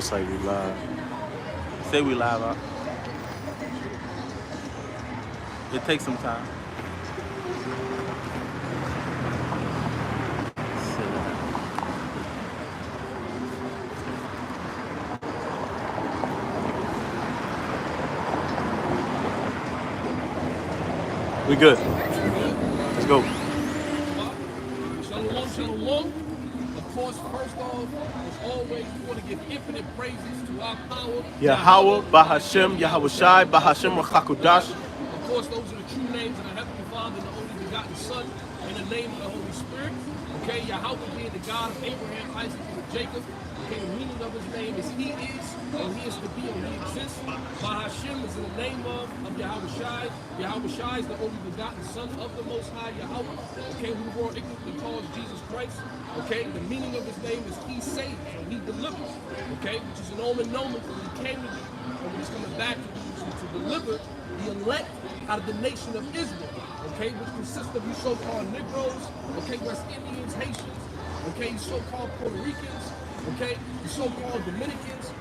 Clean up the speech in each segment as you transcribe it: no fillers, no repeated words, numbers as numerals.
Looks like we live. Say we live out. It takes some time. We good. Let's go. Shalom, shalom. Of course, first off, as always, we want to give infinite praises to our power. Yahweh, Bahashem, Yahawashi, Bahashem, Rachakodash. Of course, those are the true names of the Heavenly Father and the only begotten Son, in the name of the Holy Spirit. Okay, Yahweh being the God of Abraham, Isaac, and Jacob. Okay, the meaning of his name is He is, and He is to be, and He exists. Bahashem is in the name of Yahawashi. Yahawashi is the only begotten Son of the Most High Yahweh. Okay, who the world ignorantly calls Jesus Christ. Okay, the meaning of his name is He saves, and He delivers. Okay, which is an omen for what He came to do, and when He's coming back to deliver the elect out of the nation of Israel. Okay, which consists of you so-called Negroes, okay, West Indians, Haitians, okay, you so-called Puerto Ricans, okay, you so-called Dominicans,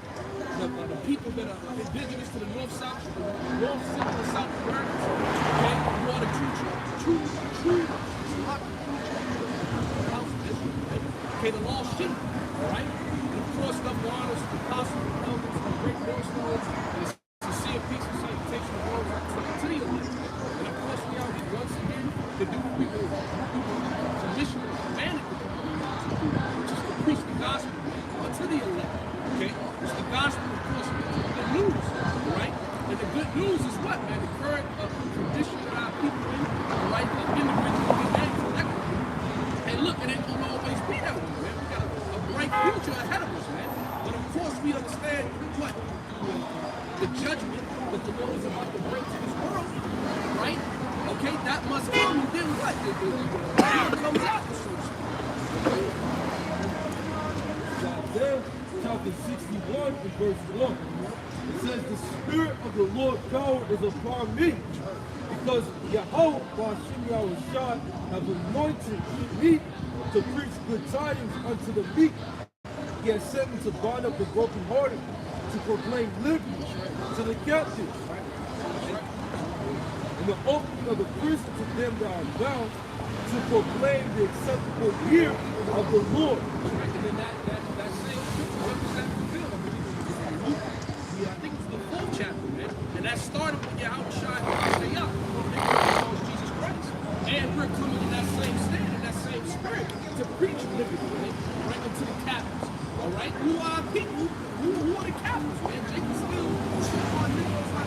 the people that are indigenous to the North, South, North, Central, and South Americans, okay, you are the true okay, the lost sheep, all right, and of course, the waters, the apostles, the elders, the great millstones, and the sincere peace and salutation of all to the elect. And of course, we are here once again to do what we do, to mission and commanded to do, which is to preach the gospel to the elect. Okay, it's the gospel, of course, the good news, all right? And the good news is what, man? The current condition that our people in, all right, individually and collectively. And look, it ain't gonna always be that way, man. We got a bright future ahead of us, man. But of course, we understand what the judgment that the Lord is about to bring to this world, right? Okay, that must come, and then what? It comes out, so to speak. Isaiah chapter 61 and verse 1. It says, the Spirit of the Lord God is upon me, because Yahweh, Bahashem Yahawashi, have anointed me to preach good tidings unto the meek. He has sent me to bind up the brokenhearted, to proclaim liberty to the captives, and the opening of the prison to them that are bound, to proclaim the acceptable year of the Lord. And then that same scripture represents the film. I think it's the 4th chapter, man. And that started with Yahawashi calls Jesus Christ. And we're coming in that same stand, in that same spirit, to preach liberty, right into the captives. All right? Who are people? Who are the captives, man? Jacob still, our Negroes, our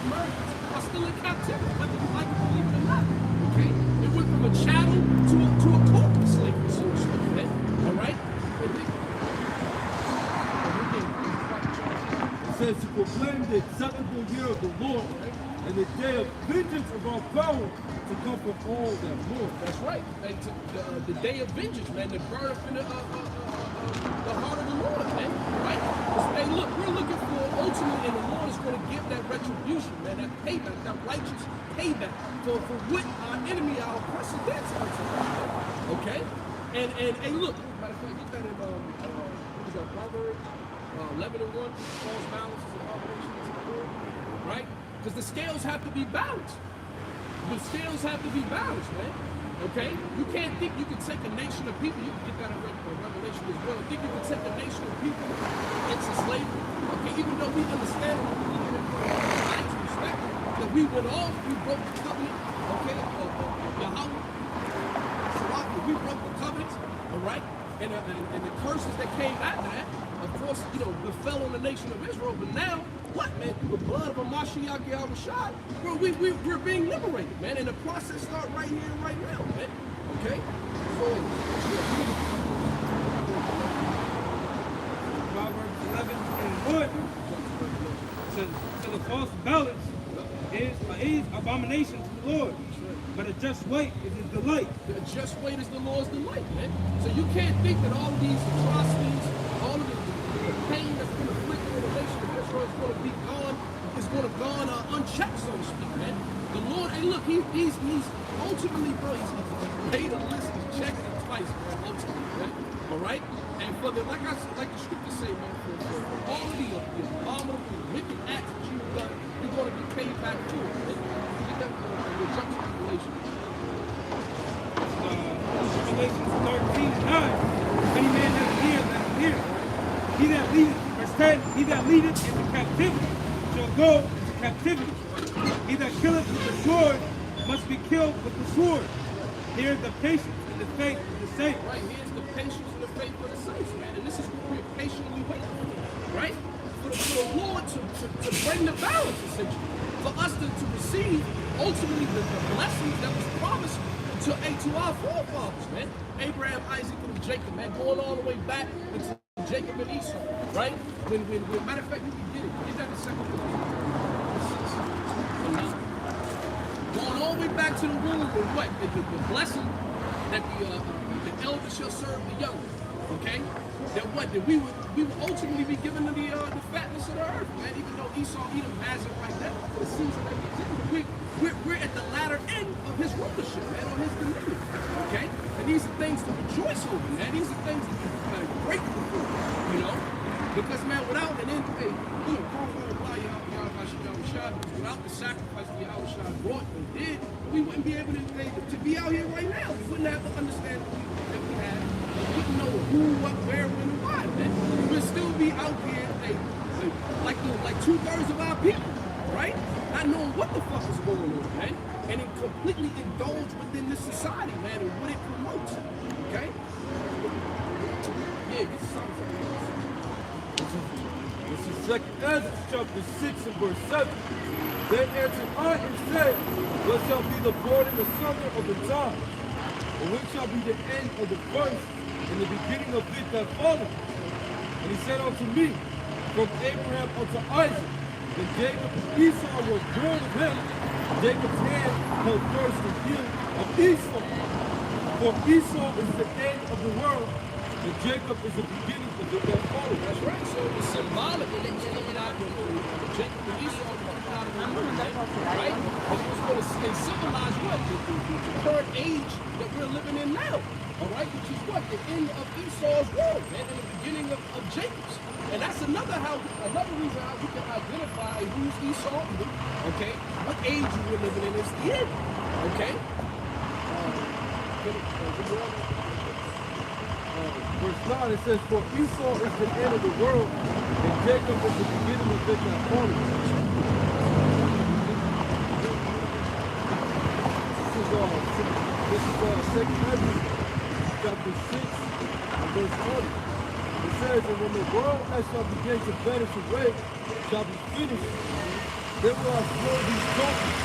Americans are still in captivity, whether you like it, believe it or not. Okay? It went from a chattel to a corporate slavery, so to speak, man. All right? It says to proclaim the acceptable year of the Lord, and the day of vengeance of our power, to comfort all that mourn. That's right. And the day of vengeance, man, the burn up in the heart of the Lord, man. Right? Because, hey, look, we're looking for ultimately, and the Lord is going to give that retribution, man, that payback, that righteous payback for what our enemy, our oppressor did to us. Okay? And hey, look, matter of fact, get that in what is that, Proverbs 11:1, false balance is an operation to the Lord, right? Because the scales have to be balanced. The scales have to be balanced, man. Okay? You can't think you can take a nation of people, you can get that in Revelation as well, think you can take a nation of people into slavery. Okay, even though we understand and we believe in God's respect, that we went off, we broke the covenant, okay, Yahweh, we broke the covenant, all right? And the curses that came after that, of course, you know, befell on the nation of Israel, but now, what, man, through the blood of a Mashiach Yahawashi, we're being liberated, man, and the process starts right here and right now, man, okay? So, Proverbs 11:1 says the false balance is abomination to the Lord, but a just weight is his delight. The just weight is the Lord's delight, man. So you can't think that all of these atrocities, all of the pain that's been inflicted on the nation of Israel is going to be gone, unchecked, so to speak, man. The Lord, hey, look, he's ultimately, bro, he's made a list, he's checked it twice, man, ultimately, man. All right? And for the, like the scriptures say, man, for verse 10, he that leadeth into captivity shall go into captivity. He that killeth with the sword must be killed with the sword. Here's the patience and the faith of the saints. Right, here's the patience and the faith of the saints, man. And this is what we're patiently waiting for, right? For the Lord to bring the balance, essentially. For us to receive, ultimately, the blessings that was promised to our forefathers, man. Abraham, Isaac, and Jacob, man. Going all the way back into Jacob and Esau, right? When matter of fact, you can get it. Get that in second going all the way back to the womb with what? The blessing that the elder shall serve the young. Okay? That what? That we would ultimately be given the fatness of the earth, man. Even though Esau, Edom has it right now for the season that he's in. We're at the latter end of his rulership, man, on his dominion. Okay? And these are things to rejoice over, man. These are things that you're grateful for, you know? Because, man, without an end, hey, you know, without the sacrifice that Yahweh brought and did, we wouldn't be able to be out here right now. We wouldn't have the understanding that we have. We wouldn't know who, what, where, when, and why, man. We'd still be out here, like 2/3 of our people, right? Not knowing what the fuck is going on, man. And it completely indulge within this society, man, and what it promotes, okay? Yeah, get something. This is 2nd Ezra chapter 6 and verse 7. Then answered I and said, what shall be the burden asunder of the time? And which shall be the end of the first and the beginning of it that followeth? And he said unto me, from Abraham unto Isaac, that Jacob and Esau were born of him. Jacob's hand held first the heel of Esau. For Esau is the end of the world, and Jacob is the beginning of the that followeth. That's right. So it's symbolic that it's coming out of Jacob and Esau coming out of the womb, right? And it was going to symbolize what? The current age that we're living in now. All right, which is what? The end of Esau's world, man, and the beginning of Jacob's. And that's another reason how we can identify who's Esau, okay? What age we're living in is the end, okay? Verse 9, it says, for Esau is the end of the world, and Jacob is the beginning of it that followeth. This is 2nd Ezra, chapter 6, and verse 20. It says, and when the world that shall begin to vanish away shall be finished, then will I throw these tokens.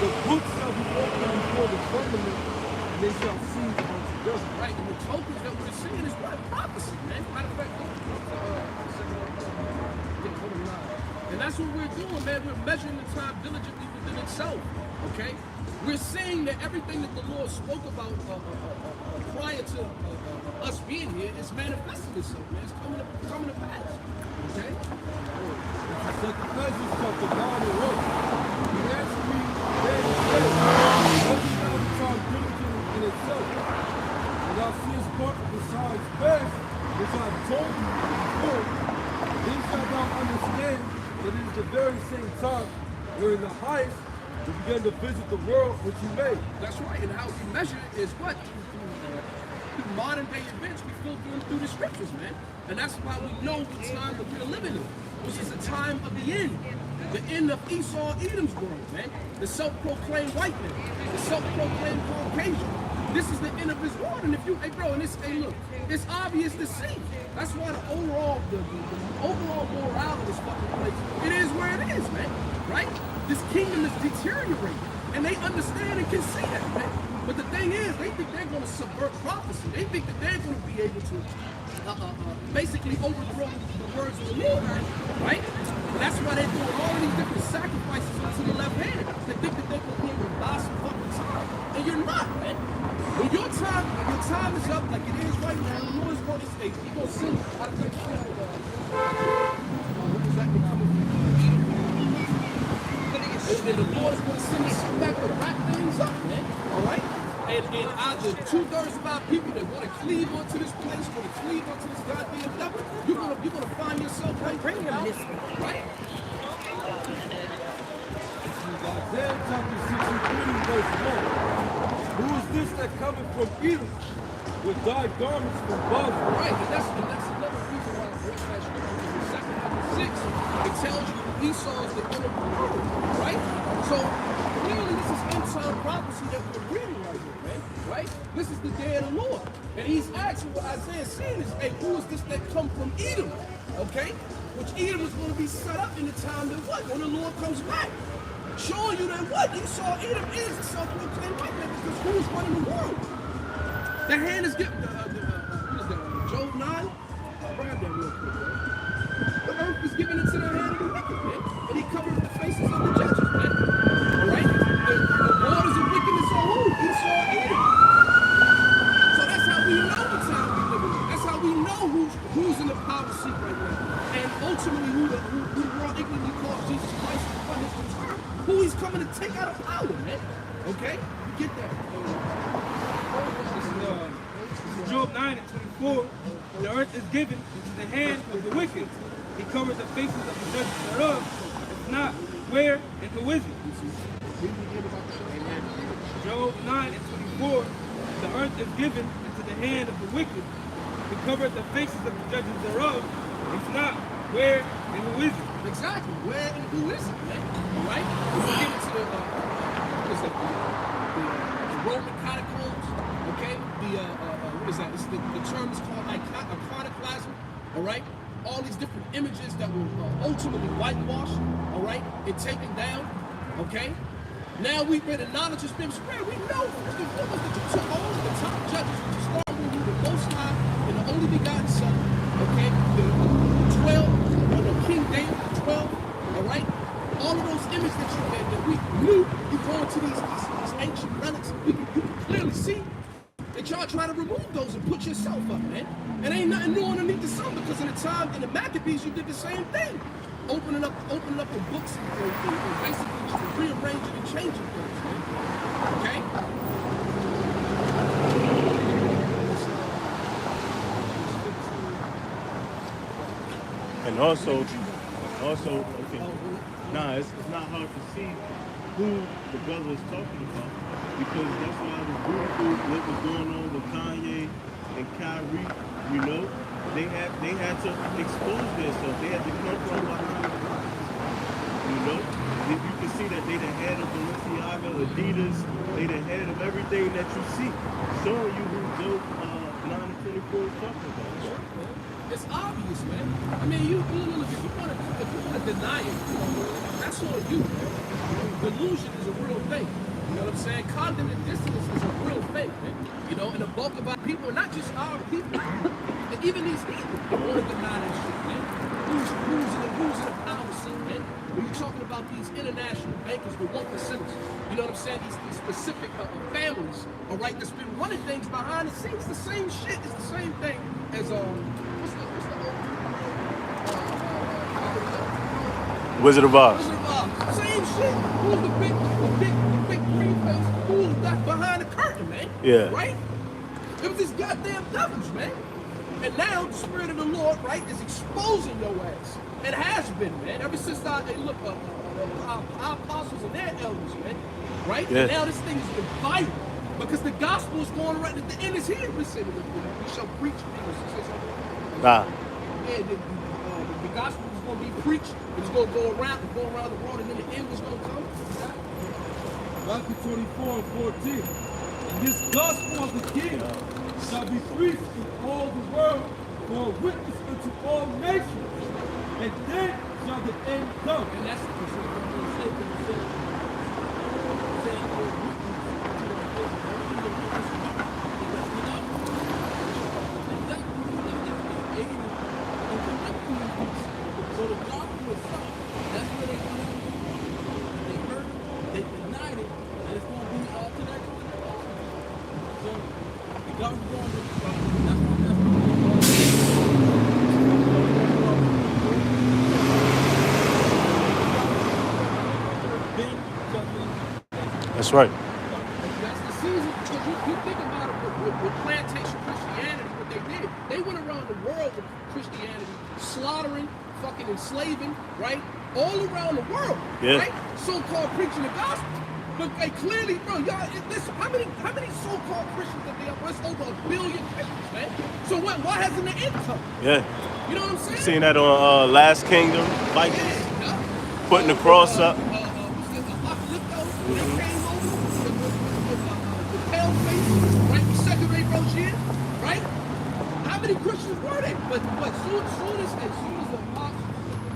The books shall be opened before the firmament, and they shall see unto death. Right, and the tokens that we're seeing is what? Prophecy, man. Matter of fact, and that's what we're doing, man. We're measuring the time diligently within itself, okay? We're saying that everything that the Lord spoke about prior to us being here is manifesting itself, man. It's coming to pass, okay? Second Ezra chapter 9 and 1. He answered me, then he said, every time diligently in itself, and thou seest part of the signs past, which I have told you before, then shalt thou understand that it is the very same time wherein the highest will begin to visit the world which he made. That's right, and how we measure it is what? Through modern day events, we filter them through the scriptures, man. And that's why we know the time that we're living in, which is the time of the end of Esau, Edom's world, man. The self-proclaimed white man, the self-proclaimed Caucasian. This is the end of his world, and if you, hey bro, and this, hey look, it's obvious to see. That's why the overall morale of this fucking place, it is where it is, man. Right? This kingdom is deteriorating, and they understand and can see that, man. But the thing is, they think they're going to subvert prophecy. They think that they're going to be able to basically overthrow the words of the Lord, right? And that's why they're doing all of these different sacrifices to the left hand. They think that they're going to be able to buy some fucking time. And you're not, man. When your time is up like it is right now, the Lord is going to say, He's going to send out of that shit. What was that coming from? And the Lord is going to send us back to wrap things up, man. All right? And either 2/3 of our people that want to cleave onto this place, want to cleave onto this goddamn devil, you're gonna find yourself right. Bring him this, right? Isaiah chapter 63, verse 1. Who is this that cometh from Edom with thy garments from Basra? Right, and that's another reason why I brought that It tells you Esau is the end of the world, right? So clearly this is end-time prophecy that we're reading right here, man, right? This is the day of the Lord. And he's asking what Isaiah is saying is, hey, who is this that come from Edom? Okay? Which Edom is going to be set up in the time that what? When the Lord comes back. Showing you that what? Esau, Edom is the self-proclaimed white man because who is running the world? The hand is given, what is that, Job 9? Grab that real quick, man. The earth is given into the hand of the wicked, man. And he covered the faces of the judges, man. Alright? The waters of wickedness are who? Esau, Edom. So that's how we know the time we live in. That's how we know who's in the power seat right now. And ultimately who the world ignorantly calls Jesus Christ upon his return. Who he's coming to take out of power, man. Okay? You get that. This is Job 9 and 24. The earth is given into the hand of the wicked. He covers the faces of the judges thereof. If not, where and who is it? Job 9 and 24. The earth is given into the hand of the wicked. He covers the faces of the judges thereof. If not, where and who is it? Exactly. Where and who is it, man? All right? If we get into the Roman catacombs, okay? What is that? The term is called iconoclasm, all right? All these different images that were ultimately whitewashed, all right, and taken down, okay? Now we've been knowledge has been spread. We know what was the all of the top judges, which is starting with the Most High and the only begotten Son, okay? The 12, or the King David, the 12, all right? All of those images that we knew, you go into these ancient relics, you can clearly see that y'all try to remove those and put yourself up, man. And ain't nothing new underneath the sun because in the time in the Maccabees you did the same thing, opening up the books and basically just rearranging and changing things, man. Okay. And also, okay. Nah, it's not hard to see who the brother is talking about because that's why it was beautiful what was going on with Kanye and Kyrie. You know, they had to expose themselves. They had to come from behind. You know, you can see that they the head of Balenciaga, Adidas. They the head of everything that you see, showing you who Job 9 and 24 is talking about. It's obvious, man. I mean, if you want to deny it, that's on you, man. Delusion is a real thing. You know what I'm saying? Cognitive dissonance is a real thing, man. You know, and the bulk of our people, not just our people, even these people, they want to deny that shit, man. Who's in the power seat, man? When you're talking about these international bankers, the 1%ers, you know what I'm saying? These specific families, all right, that's been running things behind the scenes. The same shit is the same thing as Wizard of Oz. Same shit. Who's the big green face? Who's that behind the curtain, man? Yeah. Right? It was these goddamn devils, man. And now the Spirit of the Lord, right, is exposing your ass. It has been, man. Ever since our apostles and their elders, man. Right? Yeah. And now this thing is divided. Because the gospel is going around. The end is here. We shall preach. Nah. Yeah, the gospel is going to be preached. It's going to go around the world, and then the end was going to come. Matthew 24 and 14. And this gospel of the kingdom shall be preached in all the world for a witness unto all nations. And then shall the end come. And that's the So the gospel is something. That's where they come in. They heard it, they denied it, and it's going to be connected with the gospel. So the gospel is going to be That's right. That's the season. Because you think about it with plantation Christianity, what they did. They went around the world with Christianity, slaughtering, fucking enslaving, right? All around the world, Yeah. right? So-called preaching the gospel. But they clearly, bro, y'all, listen, how many so-called Christians that there are? It's over 1 billion Christians, man. So what? Why hasn't the end come? Yeah. You know what I'm saying? Seen that on Last Kingdom, Vikings, Yeah. putting the cross up. What's it, Apocalypto? They came over with pale face, right? The second they broke in, right? How many Christians were there? But soon as the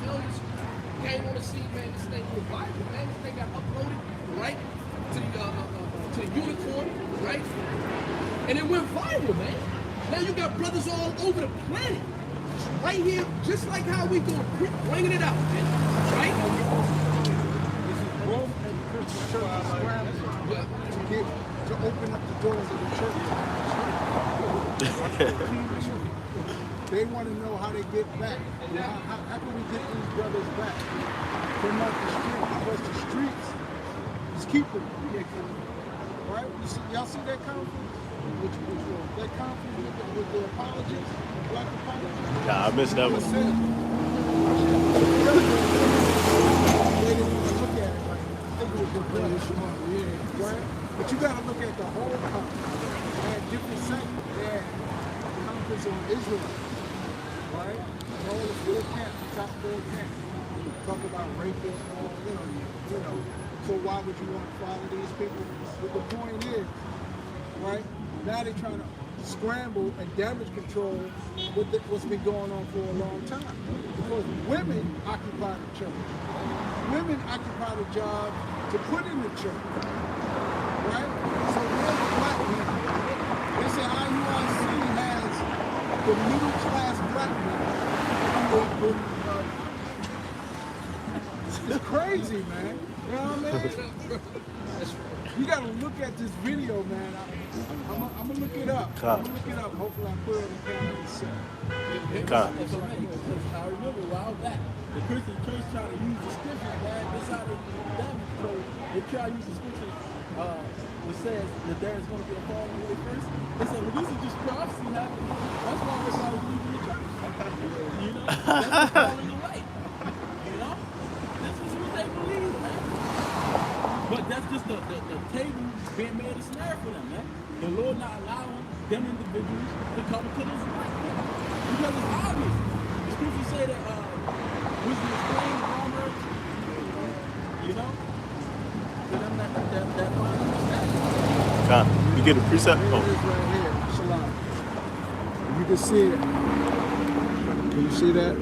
millions came on the scene, man, this thing was viral, man. This thing got uploaded, right, to the unicorn, right, and it went viral, man. Now you got brothers all over the planet, right here, just like how we doing, bringing it out, man, right? This is Rome and Christian church scrambling to open up the doors of the church. They want to know how they get back. How can we get these brothers back from off the street? Because the streets is keeping them. Right? Y'all see that conference? Which one? That conference with the apologists, black apologists? Nah, I missed that one. They didn't want to look at it like that. I think it was the British one. Yeah. Right? But you got to look at the whole conference. They had different sections. They had conference on Israel. Right? All the 4 camps, the top 4 camps. Talk about raping, you know. So why would you want to follow these people? But the point is, right? Now they're trying to scramble and damage control what's been going on for a long time. Because women occupy the church. Women occupy the job to put in the church. Right? So where's the black men? They say IUIC has the middle class black men. It's crazy, man. You know what I mean? You gotta look at this video, man. I'm gonna look it up. Hopefully I put it on the camera and set. It's amazing because I remember a while back, the Christian church trying to use the scriptures, man. That's how they damage control. They try to use the scriptures which says that there is going to be a falling away first. They say, well, this is just prophecy happening. That's why everybody's leaving the church. You know? That's what's falling away. You know? This is what they believe, man. But that's just the table being made a snare for them, man. The Lord not allowing them individuals to come to this light. Because it's obvious. The scriptures say that wisdom is plain, armor, you know? To them that find understanding. You get a precept? Here it is Oh. right here, Shalom. You can see it. Can you see that?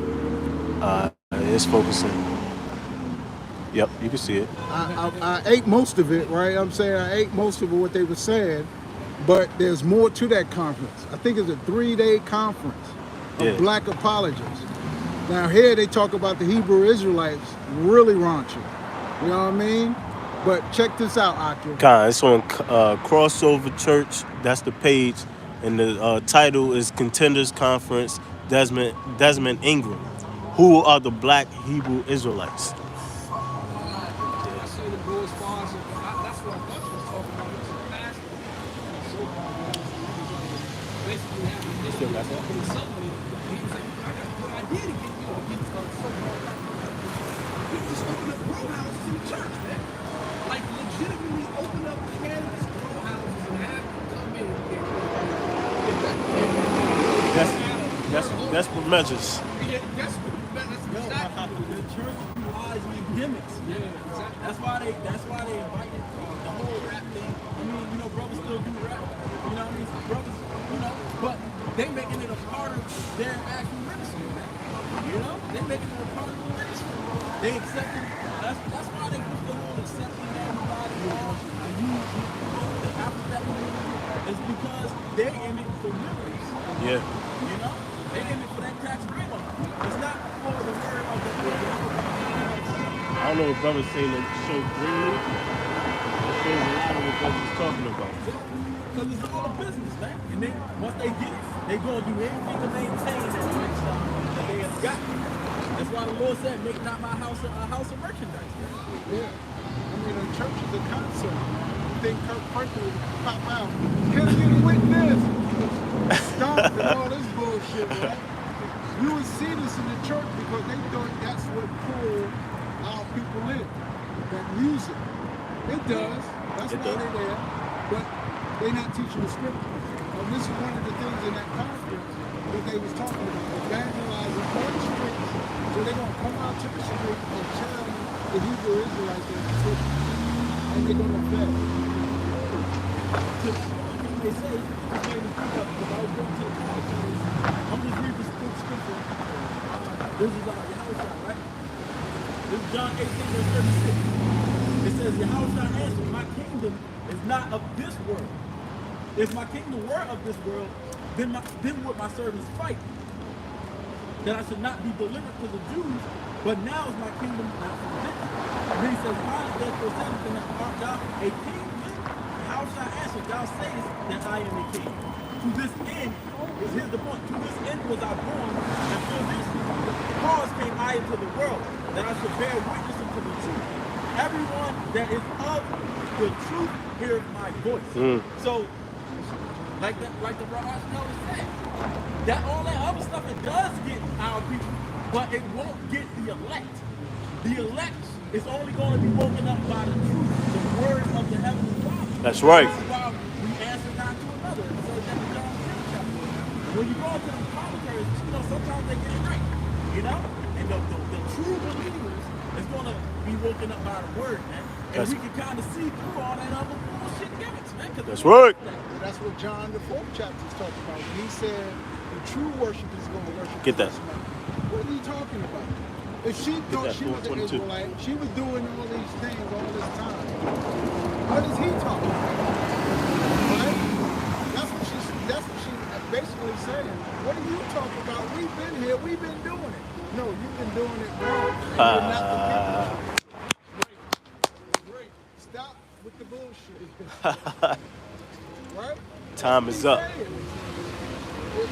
It's focusing. Yep, you can see it. I ate most of it, right? I'm saying I ate most of what they were saying, but there's more to that conference. I think it's a 3-day conference of black apologists. Now here they talk about the Hebrew Israelites, really raunchy. You know what I mean? But check this out, Akira. It's on Crossover Church. That's the page, and the title is Contenders Conference. Desmond Ingram. Who are the black Hebrew Israelites? I say the boys sponsor. That's what I thought you was talking about. It was a pastor. So basically having this talking to somebody. He was like, I got a good idea to get so-called. We just open up grow houses in the church, man. Like legitimately open up cannabis grow houses and have them come in and That's for measures. yeah, that's exactly. The church utilizes these gimmicks. Yeah, exactly. That's why they invited the whole rap thing. I mean, you know, brothers still do rap. You know what I mean? Brothers, you know, but they making it a part of their actual ministry, man. You know? They making it a part of their ministry. They accepting, that's why they put the whole accepting everybody and you after that is because they're in it for memories. Yeah. You know? They're in it for that tax write-off. It's not for the word of the Lord. I don't know if brothers seen the show Greenleaf. It shows a lot of what brothers talking about. Because it's all a business, man. And then once they get it, they gonna do everything to maintain that lifestyle that they have got. That's why the Lord said, make not my house a house of merchandise. Yeah. I mean, a church is a concept. You think Kirk Franklin would pop out, can I get a witness? Stop and all this bullshit, right? You would see this in the church because they thought that's what pulled our people in. That music. It does. That's why they're there. But they're not teaching the scripture. And this is one of the things in that conference that they was talking about, evangelizing on the streets. So they're going to come out to the street and tell the Hebrew Israelites their scripture. And they're going to obey. They say, just made me think of it, because I was going to the commentaries. I'm just reading this quick scripture. This is Yahushua, right? This is John 18, verse 36. It says, Yahushua answered, my kingdom is not of this world. If my kingdom were of this world, then would my servants fight, that I should not be delivered to the Jews, but now is my kingdom not from this. And then he says, why is therefore saying, art thou a king? How shall I answer? Thou sayest that I am a king. To this end, here's the point, to this end was I born, and for this cause came I into the world, that I should bear witness unto the truth. Everyone that is of the truth heareth my voice. So, like the Brother said, that all that other stuff, it does get our people, but it won't get the elect. The elect is only going to be woken up by the truth, the word of the Heavenly Father. That's right. That's why we answer not to another. It says that in John 10 chapter. When you go into the commentaries, sometimes they get it right, And the true believers is going to be woken up by the word, man. And we can kind of see through all that other bullshit gimmicks, man. That's right. That's what John the 4th chapter is talking about. When he said the true worshipper is going to worship. Get that. What are you talking about? If she thought she was an Israelite, she was doing all these things all this time. What is he talking about? Right? That's what she basically saying. What are you talking about? We've been here. We've been doing it. No, you've been doing it wrong. You're not the people. Stop with the bullshit. Right? Time is up.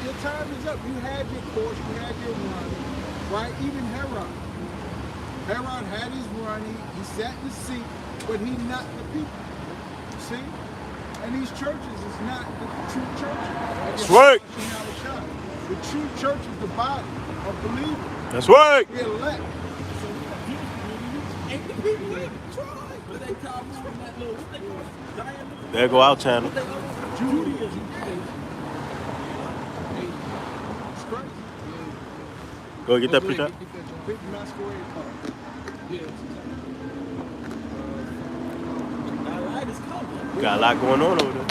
Your time is up. You had your course, you had your run, right? Even Herod had his run. He sat in the seat, but he not the people. See? And these churches is not the true churches. That's right. The true church is the body of believers. That's right. The elect. Ain't the people in try, but they call moving that little, what they call it? Zion. There go our channel. What they call it? Judaism. It's crazy. Go get that picture. Big masquerade party. Light is coming. Got a lot going on over there.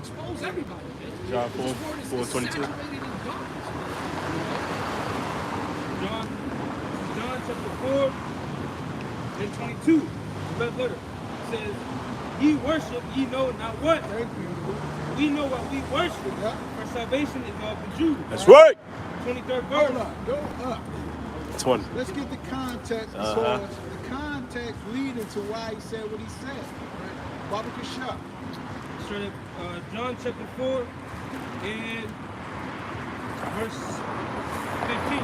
Expose everybody, man. John 4:22. John chapter 4 and 22, the red letter, says, ye worship, ye know not what. Thank you. We know what we worship, Yeah. for salvation is of the Jews. That's right. 23rd Hold verse. on. Go up. 20. Let's get the context as far as the context leading to why he said what he said. Right? Baba Kashab. Straight up, John chapter 4 and verse 15.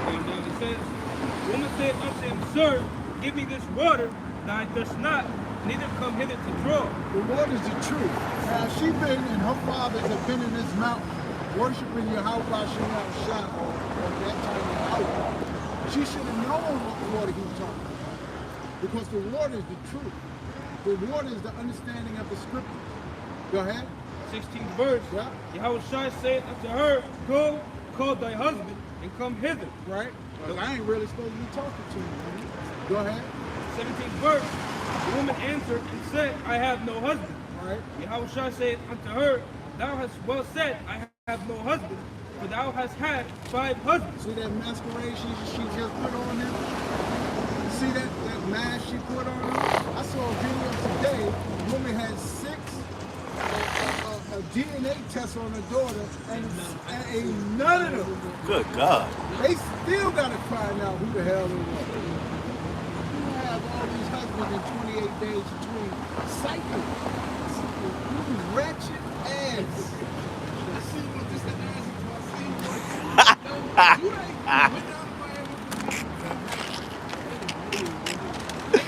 And it says, the woman said unto him, Sir, give me this water, that I thirst not, neither come hither to draw. The Lord is the truth. Now, she been and her fathers have been in this mountain worshiping Yahweh Shah or that time Yahweh. She should have known what the water he was talking about. Because the water is the truth. The water is the understanding of the scripture. Go ahead. 16th verse. Yeah. Yahushua said unto her, Go, call thy husband, and come hither. Right? Because I ain't really supposed to be talking to you. Man. Go ahead. 17th verse. The woman answered and said, I have no husband. Right. Yahushua said unto her, Thou hast well said, I have no husband, for thou hast had 5 husbands. See that masquerade she just put on him? See that mask she put on him? I saw a video today. The woman had 6 a DNA test on her daughter, and ain't none of them. Good God. They still gotta find out who the hell they were. You have all these husbands in 28 days between cycles. You wretched ass. I see what this ass is. You ain't went down to Miami. They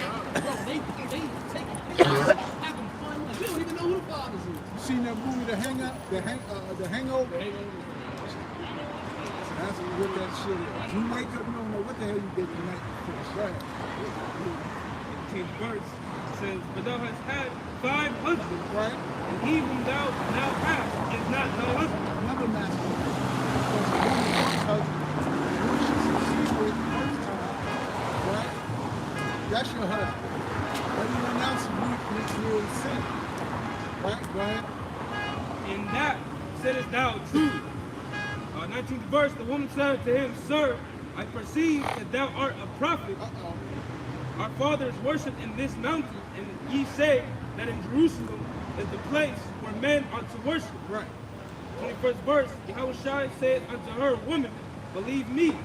having fun. Like, they don't even know who the fathers is. You seen that movie, The Hangover? That's what that shit is. You wake up, you don't know what the hell you did the night before. Right. 19th verse, it says, "But thou hast had 5 husbands, Right? and he whom thou now hast is not thy husband." Another masculine. Because the woman first husband, who she succeeded with first time, right? That's your husband. Everyone else you're in sin. Right? Go ahead. In that saidest thou truly. 19th verse, the woman said to him, "Sir, I perceive that thou art a prophet. Uh-oh. Our fathers worshipped in this mountain, and ye say that in Jerusalem is the place where men ought to worship." Right. 21st verse, Yahushua said unto her, "Woman, believe me,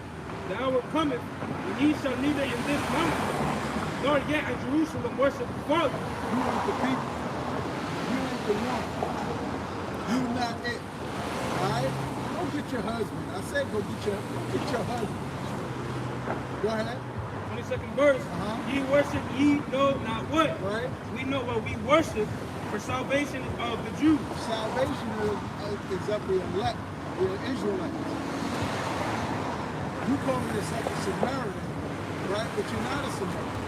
the hour cometh when ye shall neither in this mountain nor yet at Jerusalem worship the Father." You ain't the people. You ain't the one. You not it. Alright? Go get your husband. I said go get your husband. Go ahead. 22nd verse, Ye worship ye know not what. Right? We know what we worship, for salvation of the Jews. Salvation is of the elect, the Israelites. You call yourself a Samaritan, right? But you're not a Samaritan.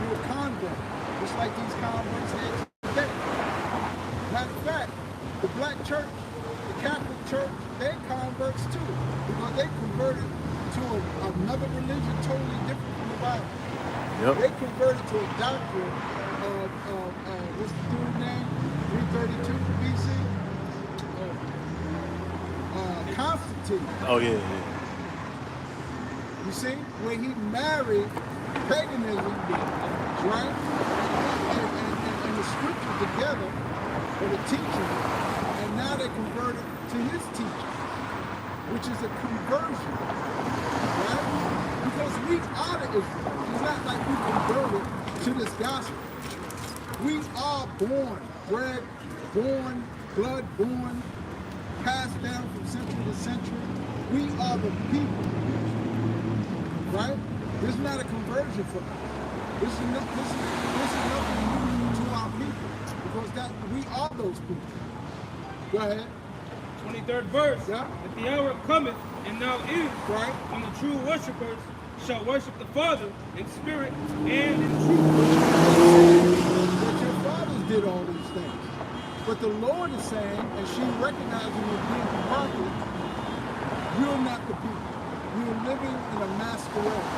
You're a convert. Just like these converts here today. Matter of fact, the black church, the Catholic church, they're converts too. Because they converted to another religion totally different from the Bible. Yep. They converted to a doctrine of what's the dude's name? 332 BC? Constantine. Oh yeah, yeah. You see? Where he married paganism, right? And the scripture together for the teaching, and now they converted to his teaching, which is a conversion, right? Because we are the Israel. It's not like we converted to this gospel. We are born, bred, born, blood born, passed down from century to century. We are the people, right? This is not a conversion for us. This is nothing new to our people, because we are those people. Go ahead. 23rd verse, Yeah. That the hour cometh, and now is, Right? when the true worshipers shall worship the Father in spirit and in truth. But your fathers did all these things. But the Lord is saying, and she recognizing you being the prophet, you're not the people. You're living in a masquerade,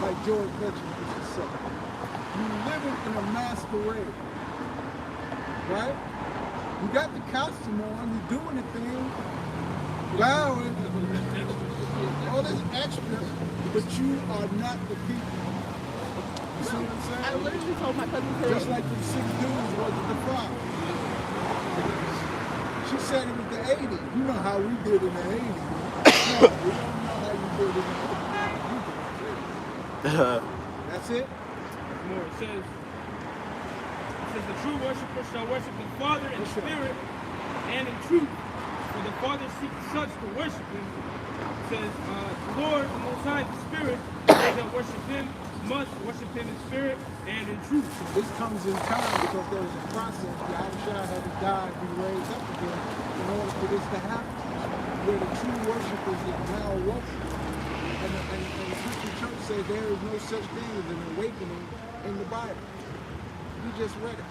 like George Benjamin used to say. You're living in a masquerade, right? You got the costume on, you're doing the thing, bowing, all this extra, but you are not the people. You see what I'm saying? I literally told my cousin Just like them 6 dudes wasn't the problem. She said it was the 80s. You know how we did in the 80s. No, we don't know how you did it in the 80s. That's it? More, it says, the true worshipers shall worship the Father in spirit and in truth. For the Father seeks such to worship him. It says, the Lord, the Most High, the Spirit, they that worship him must worship him in spirit and in truth. This comes in time because there was a process. Yahushua had to die and be raised up again in order for this to happen. Where the true worshipers is now awoken. And the Christian church says there is no such thing as an awakening in the Bible. We just read it.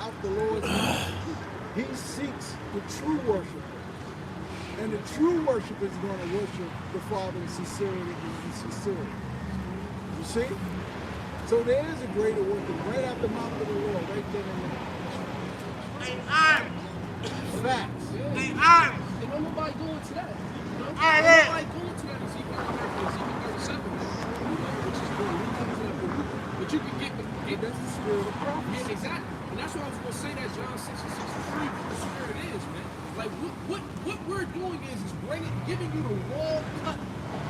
Out the Lord's mouth. He seeks the true worshipers. And the true worshipper is going to worship the Father in sincerity and in sincerity. You see? So there is a greater working right out the mouth of the Lord, right there in there. they are. Facts. They are. And don't nobody go into that. You know? I Don't am. nobody go into that Ezekiel 37, which is good. But you can get That's the spirit of prophecy. yeah, exactly. And that's what I was gonna say that John 6 and 63, the spirit is, man. Like what we're doing is giving you the raw cut,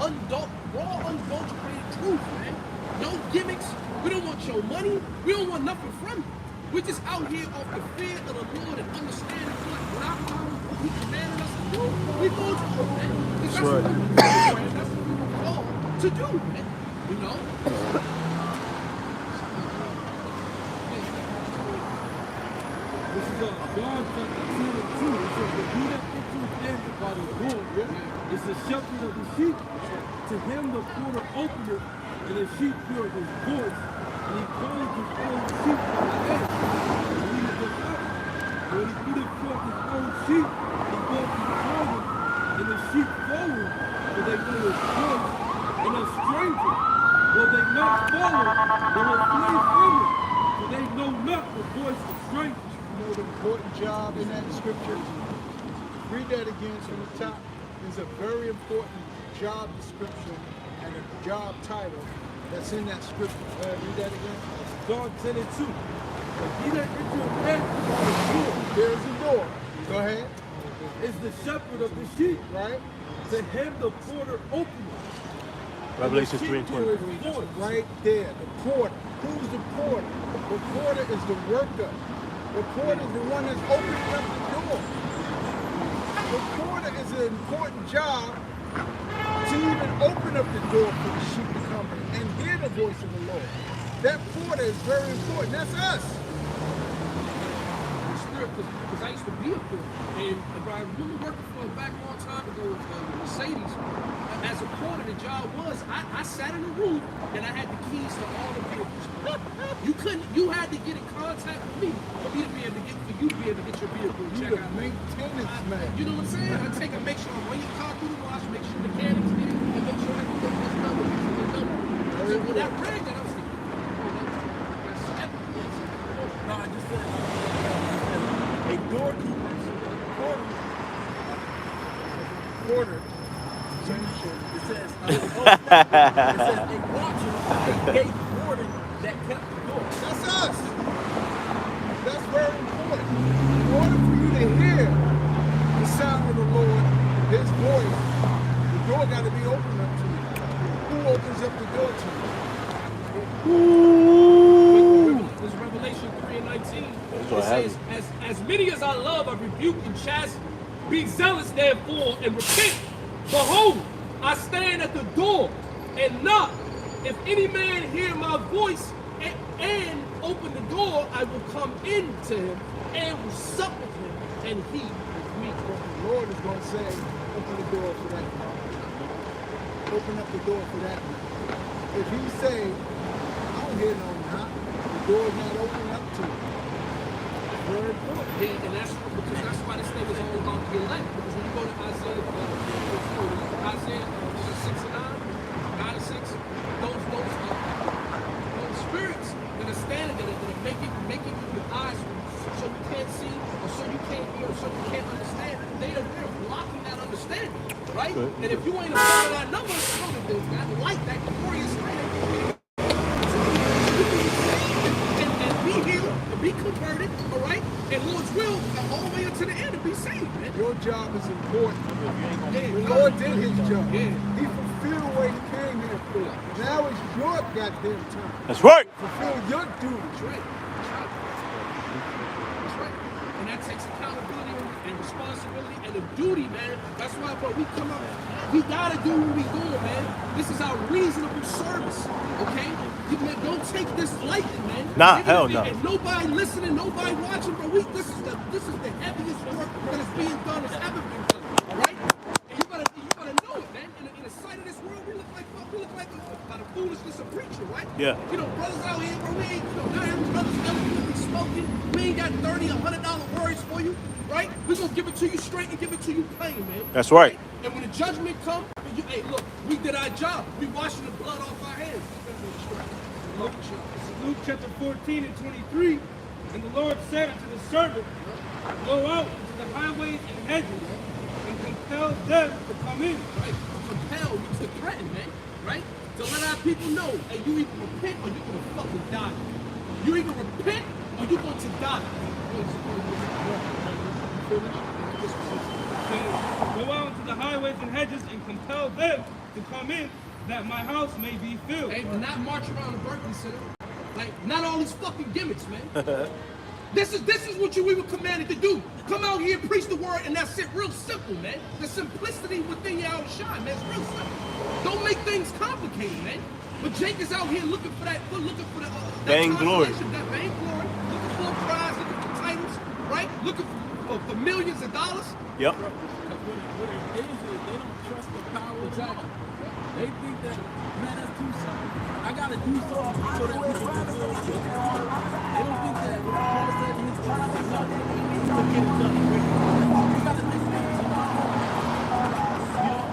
unadulterated truth, man. No gimmicks. We don't want your money. We don't want nothing from you. We're just out here off the fear of the Lord and understanding what our power, what He commanded us to do. We go to it, man. Because That's right. That's what we were called to do, man. You know. This is John chapter 2 and 2. It says, "But he that enters in by the door is the shepherd of the sheep. To him the porter openeth, and the sheep hear his voice, and he calls his own sheep by name, and leads them out. When he putteth forth his own sheep, he goes before them, and the sheep follow, for they know his voice, and a stranger will they not follow, they will flee from it, for they know not the voice of strangers. You know the important job in that scripture? Read that again from the top. There's a very important job description and a job title that's in that scripture. Read that again. John 10 and 2. But he that entereth by the door, There's a door. Go ahead. is the shepherd of the sheep. Right? To him the porter openeth. Revelation 3 and 20. Right there. The porter. Who's the porter? The porter is the worker. The porter is the one that's opening up the door. The porter is an important job to even open up the door for the sheep to come in and hear the voice of the Lord. That porter is very important. That's us. Because I used to be a porter, and I remember working for a back a long time ago with Mercedes. As a porter, the job was I sat in a room and I had the keys to all the vehicles. You had to get in contact with me for me to be able to get your vehicle You check the out. maintenance man. You know what I'm saying? I make sure I run your car through the wash, make sure the mechanics there, and make sure everything is done. So when that rang, then I was thinking, that's epic. No, I just said a doorkeeper, porter. It says a watcher, a gate warden that kept the door. That's us. That's very important. In order for you to hear the sound of the Lord, His voice, the door got to be opened up to you. Who opens up the door to you? This is Revelation 3 and 19. what It says, happened. as many as I love, I rebuke and chasten. Be zealous, therefore, and repent. Behold, I stand at the door and knock. If any man hear my voice and open the door, I will come in to him and will sup with him, and he with me. The Lord is going to say, open the door for that man. Open up the door for that man. If He say, I don't hear no knock, the door is not opening up to you. Very important. Yeah, and that's why this thing is all about the elect. Because when you go to Isaiah 6 and 9 and 6, those spirits that are standing there that are making your eyes so you can't see, or so you can't hear, or so you can't understand, they're blocking that understanding, right? Good. And if you ain't a part of that number, that light, that glorious light, and be healed, and be converted, all right? And Lord's will, all the way up to the end, and be saved, man. Your job is important. Yeah, The Lord did His job. Yeah. He fulfilled what He came here for. Now it's your goddamn time. That's right. Fulfill your duty. That's right. That's right. And that takes accountability and responsibility and a duty, man. That's why, bro, we come up, we gotta do what we doing, man. This is our reasonable service, okay? You, man, don't take this lightly, man. Nah, Even hell if- no. And nobody listening, nobody watching, bro. This is the heaviest work that is being done that's ever been done, all right? And you gotta know it, man. In the sight of this world, we look like the foolishness of preacher, right? Yeah. You know, brothers out here, bro, we ain't, none of them brothers eloquently smoking. We ain't got $30, $100 words for you, right? We're gonna give it to you straight and give it to you plain, man. That's right. And when the judgment comes, hey, look, we did our job. We washing the blood off our hands. Luke chapter 14 and 23. And the Lord said unto the servant, Go out into the highways and hedges, and compel them to come in. Right? Compel you to threaten, man. Right? To let our people know, hey, you either repent or you're gonna fucking die. You either repent or you're going to die. Go out into the highways and hedges, and compel them to come in, that my house may be filled. Hey, but not march around the Berkeley Center. Like, not all these fucking gimmicks, man. This is what we were commanded to do. Come out here and preach the word, and that's it. Real simple, man. The simplicity within your outshine, man. It's real simple. Don't make things complicated, man. But Jake is out here looking for that Vainglory. That vainglory. Looking for a prize, looking for titles, right? Looking for millions of dollars. Yep. What it is they don't trust the power of God. They think that, man, that's too simple. I gotta do something so that we can do good. They don't think that when Paul said in his word, it's not to get it done quickly. You gotta think things about it. You know?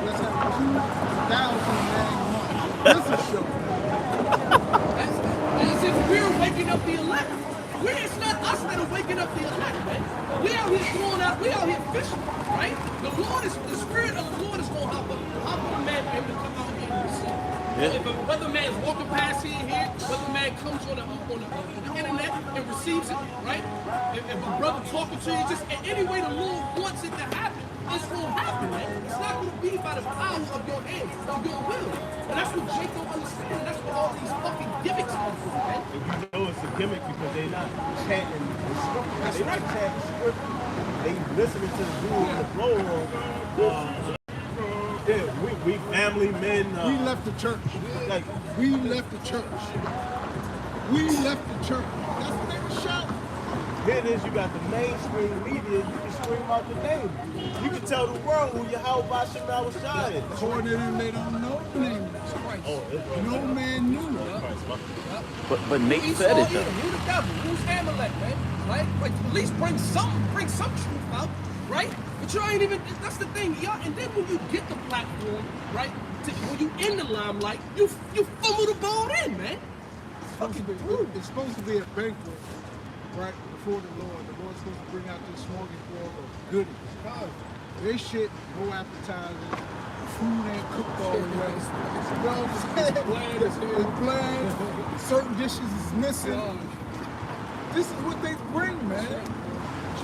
Let's have 2,000 man months. This is show. As if we're waking up the elect. It's not us that are waking up the elect, man. We out here throwing out, we out here fishing, right? The spirit of the Lord is going to hop on a man for him to come out here and receive. If whether man's walking past here, whether man comes on the internet and receives it, right? If a brother talking to you, just in any way the Lord wants it to happen, it's going to happen, man. It's not going to be by the power of your hands, of your will. And that's what Jake don't understand. And that's what all these fucking gimmicks come from, man. And you know it's a gimmick because they're not chanting the scripture. That's They're right. not chanting the scripture. They listening to the dude in the blow room. We family men. We left the church. Like, We left the church. We left the church. That's what they were shouting. here it is, you got the mainstream media, you can scream out the name. You can tell the world who Yahweh Bashem Shai is. According to them, they don't know the name of Christ. Oh, No man knew. But Nate Esau said it either. though. Who the devil? Who's Amalek, man? Right? Like, at least bring some truth out, right? But you ain't even, that's the thing, y'all. And then when you get the platform, right? When you in the limelight, you fumble the ball in, man. It's supposed to be a banquet, right, before the Lord. The Lord's supposed to bring out this smorgasbord of goodies. This shit, no appetizing, food ain't cooked all the way. You know what I'm saying? It's bland. Certain dishes is missing. This is what they bring, man.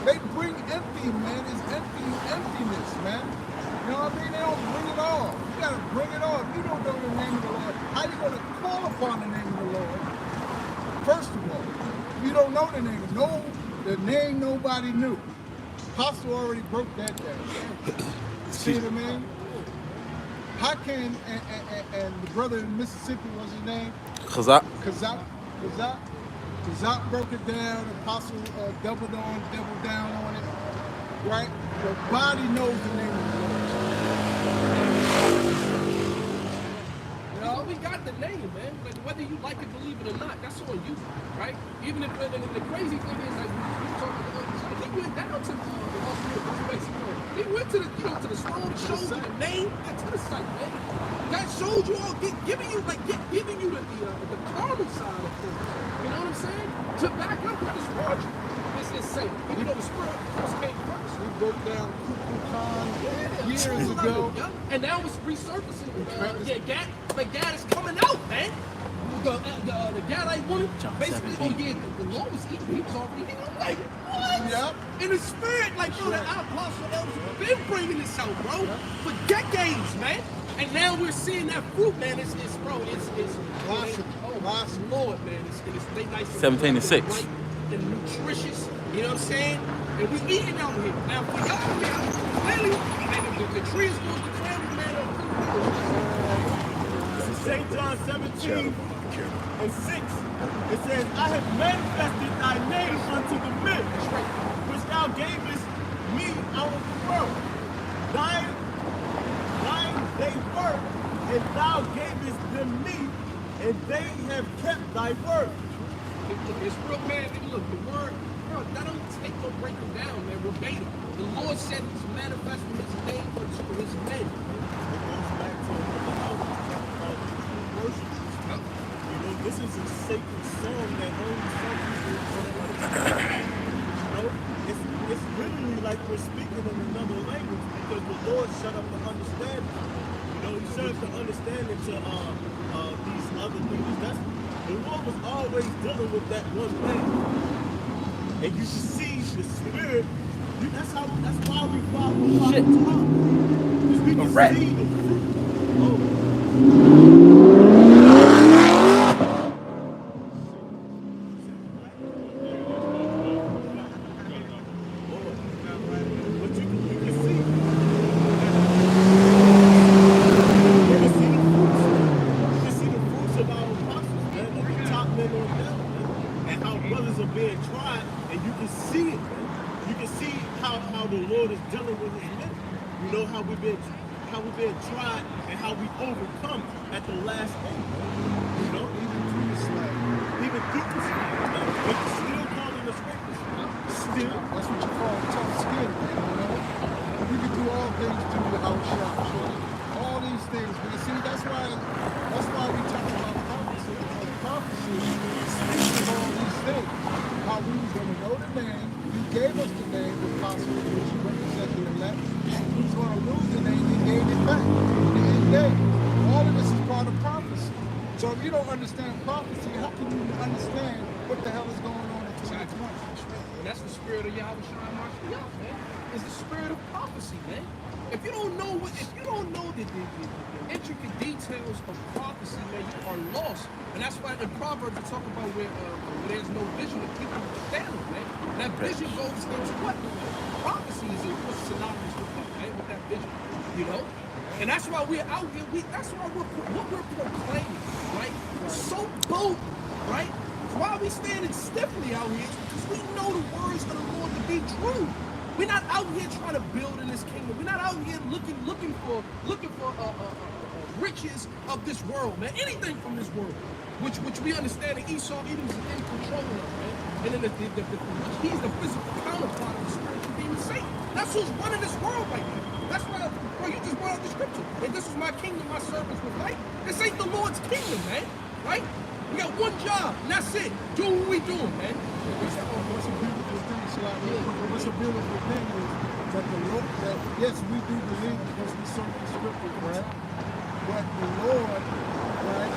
They bring empty, man. It's emptiness, man. You know what I mean? They don't bring it all. You gotta bring it all. If you don't know the name of the Lord, how you gonna call upon the name of the Lord? First of all, you don't know the name. No, the name nobody knew. Apostle already broke that down. See what I mean? How can and the brother in Mississippi, what's his name? Chazak. Kazak broke it down. Apostle doubled down on it. Right? The body knows the name of the Lord. You know, we got the name, man. Like, whether you like it, believe it or not, that's on you, right? Even if the crazy thing is, like, we talking to others, like, he went down to Mexico. He went to the store, showed you the name, and to the site, man. That showed you all, giving you the carnal side of things. You know what I'm saying? To back up with the spiritual. It's insane. You know, the spiritual came first. We broke down Kukulkan years ago. And now it's resurfacing. Gad is coming out, man. The Gadite woman, basically, the Lord was eating. He was already eating. I'm like, what? Yep. In the spirit, like, bro, the apostle elders have been bringing this out, bro, for decades, man. And now we're seeing that fruit, man. It's Lord, man. It's they nice 17 to 6. Light and nutritious, you know what I'm saying? And we eating out here. Now, for y'all, clearly, the tree is going to clearly, man. St. John 17 and 6, it says, I have manifested thy name unto the men, which thou gavest me out of the world. Thine they were, and thou gavest them me, and they have kept thy word. It's real, man. Look, the word, bro, that don't take no breaking down, man, verbatim. The Lord said he's manifesting his name unto his men. It goes back to worship. You know, this is a sacred song that only some people understand. You know, it's literally like we're speaking in another language because the Lord shut up the understanding. You know, he shut up the understanding to these other things. The Lord was always dealing with that one thing. And you can see the spirit. That's why we follow Shit. because we can rat. see the fruit. Oh. how we're being tried and how we overcome at the last day. You know, Even through the slave. even through the but still calling us reckless. Still, That's what you call tough skin, man. You know? We can do all things through the outshine. All these things, man. See, that's why we talk about prophecy. Because prophecy speaks of all these things. How we was going to know the name. He gave us the name, the apostle, which represent the elect. We was going to lose the name. He gave it back in the end day. All of this is part of prophecy. So if you don't understand prophecy, how can you understand what the hell is going on in 2020? And that's the spirit of Yahweh Shai Mashiach, man. It's the spirit of prophecy, man. If you don't know the intricate details of prophecy, man, you are lost. And that's why in Proverbs they talk about where there's no vision, the people stand, man. That vision goes into what? Prophecy is synonymous with that, right? With that vision, you know. And that's why we're out here. That's why what we're proclaiming, right? So bold, right? Why are we standing stiffly out here? Because we know the words of the Lord to be true. We're not out here trying to build in this kingdom. We're not out here looking for riches of this world, man. Anything from this world, which we understand that Esau Edom's in control of, man. And then he's the physical counterpart of the spiritual demon Satan. That's who's running this world right now. That's why, bro, you just brought up the scripture. And this is my kingdom, my servants will fight. This ain't the Lord's kingdom, man. Right? We got one job, and that's it. Do what we doing, man. What's a beautiful thing, what's a beautiful thing is that the Lord, that yes, we do believe because we serve the scripture, right? But the Lord, right?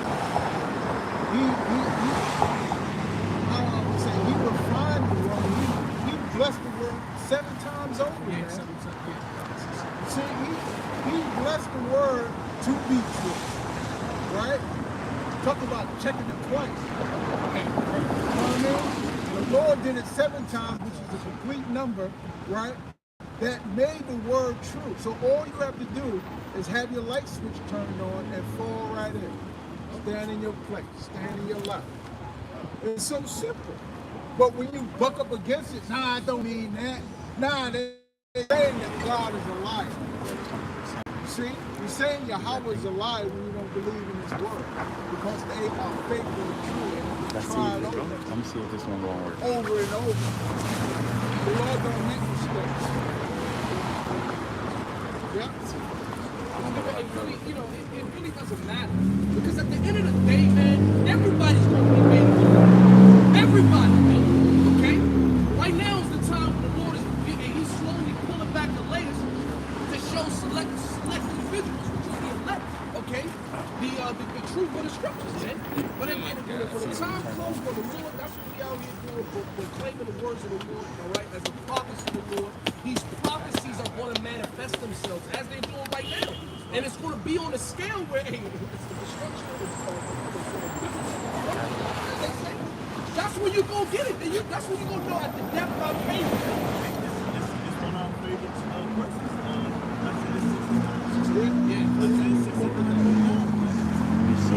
How I would say, He refined the word. He blessed the word 7 times over. Yeah, Man. 7 times. Yeah. See, he blessed the word to be true, right? Talk about checking it twice. You know what I mean? The Lord did it 7 times, which is a complete number, right? That made the word true. So all you have to do is have your light switch turned on and fall right in. Stand in your place, stand in your life. It's so simple. But when you buck up against it, nah, I don't mean that. Nah, they're saying that God is a liar. See, you're saying Yahweh is a liar when you don't believe in His word, because they are faithful and true and Let's see tried if this, over, let me see if this one gonna work. over and over. The Lord don't make mistakes. Yeah. It really, it really doesn't matter. Because at the end of the day, man, everybody's going to be made of God. Everybody, man. Okay? Right now is the time when the Lord He's slowly pulling back the latest to show select individuals, which is the elect, okay? The truth of the scriptures, man. But when the time comes for the Lord, that's what we out here doing, proclaiming the words of the Lord, all right? As a prophecy of the Lord, these prophecies are going to manifest themselves as they're doing right now. And it's going to be on a scale where, hey, it's the destruction of as they say. That's when you go get it. That's when you going to know at the depth of our faith. It's one of our favorite verses. So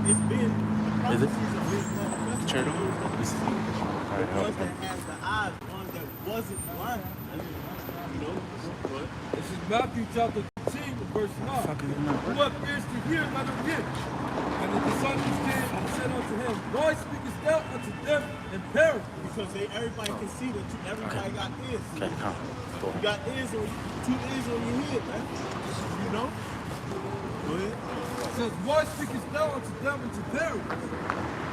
it's been the Is it? prophecies have been manifested. Turtle? This is the Alright, ones that has the eyes, the ones that wasn't blind. You know, but This is Matthew chapter 15, verse 9. Whoever ears to hear, let him hear. And the disciples came and said unto him, Why speakest thou unto them in parables? because everybody can see that everybody got ears. Okay, come. Go You ahead. got ears on 2 ears on your head, man. You know? Go ahead. It says, Why speakest thou unto them into parables?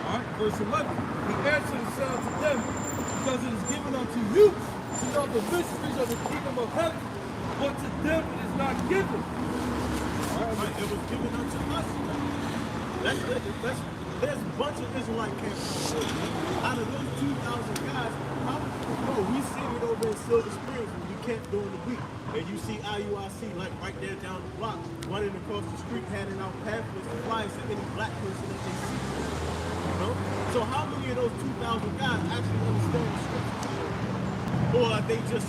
Alright, verse 11. He answered and said unto them, Because it is given unto you to know the mysteries of the kingdom of heaven, but to them it is not given. Right, it was given unto us. There's a bunch of Israelite camps. Out of those 2,000 guys, we seen it over in Silver Springs when you camped during the week. And you see IUIC like right there down the block, running across the street, handing out pamphlets and flyers to any black person that they see. You know? So how many of those 2,000 guys actually understand the scriptures? Or are they just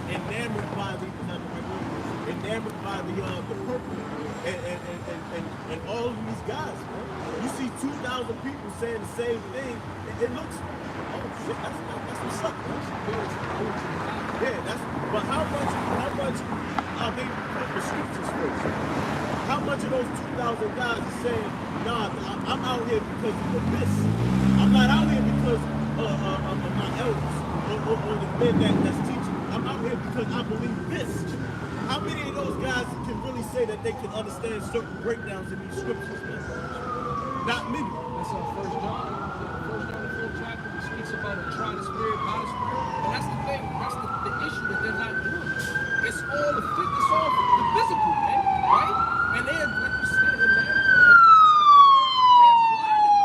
enamored by the purple and all of these guys, man? You see 2,000 people saying the same thing, it looks, oh shit, that's what's up, man. Yeah, but how much are they putting the scriptures first? of those 2,000 guys are saying, nah, I'm out here because of this. I'm not out here because of my elders or the men that's teaching. I'm out here because I believe this. How many of those guys can really say that they can understand certain breakdowns in these scriptures, man? Not many. That's our First John. First John, the 4th chapter, he speaks about a trying spirit, by the spirit. And that's the thing. That's the issue that they're not doing. It's all the physical, man, right? And they're, like you said, man, they're blinded by it.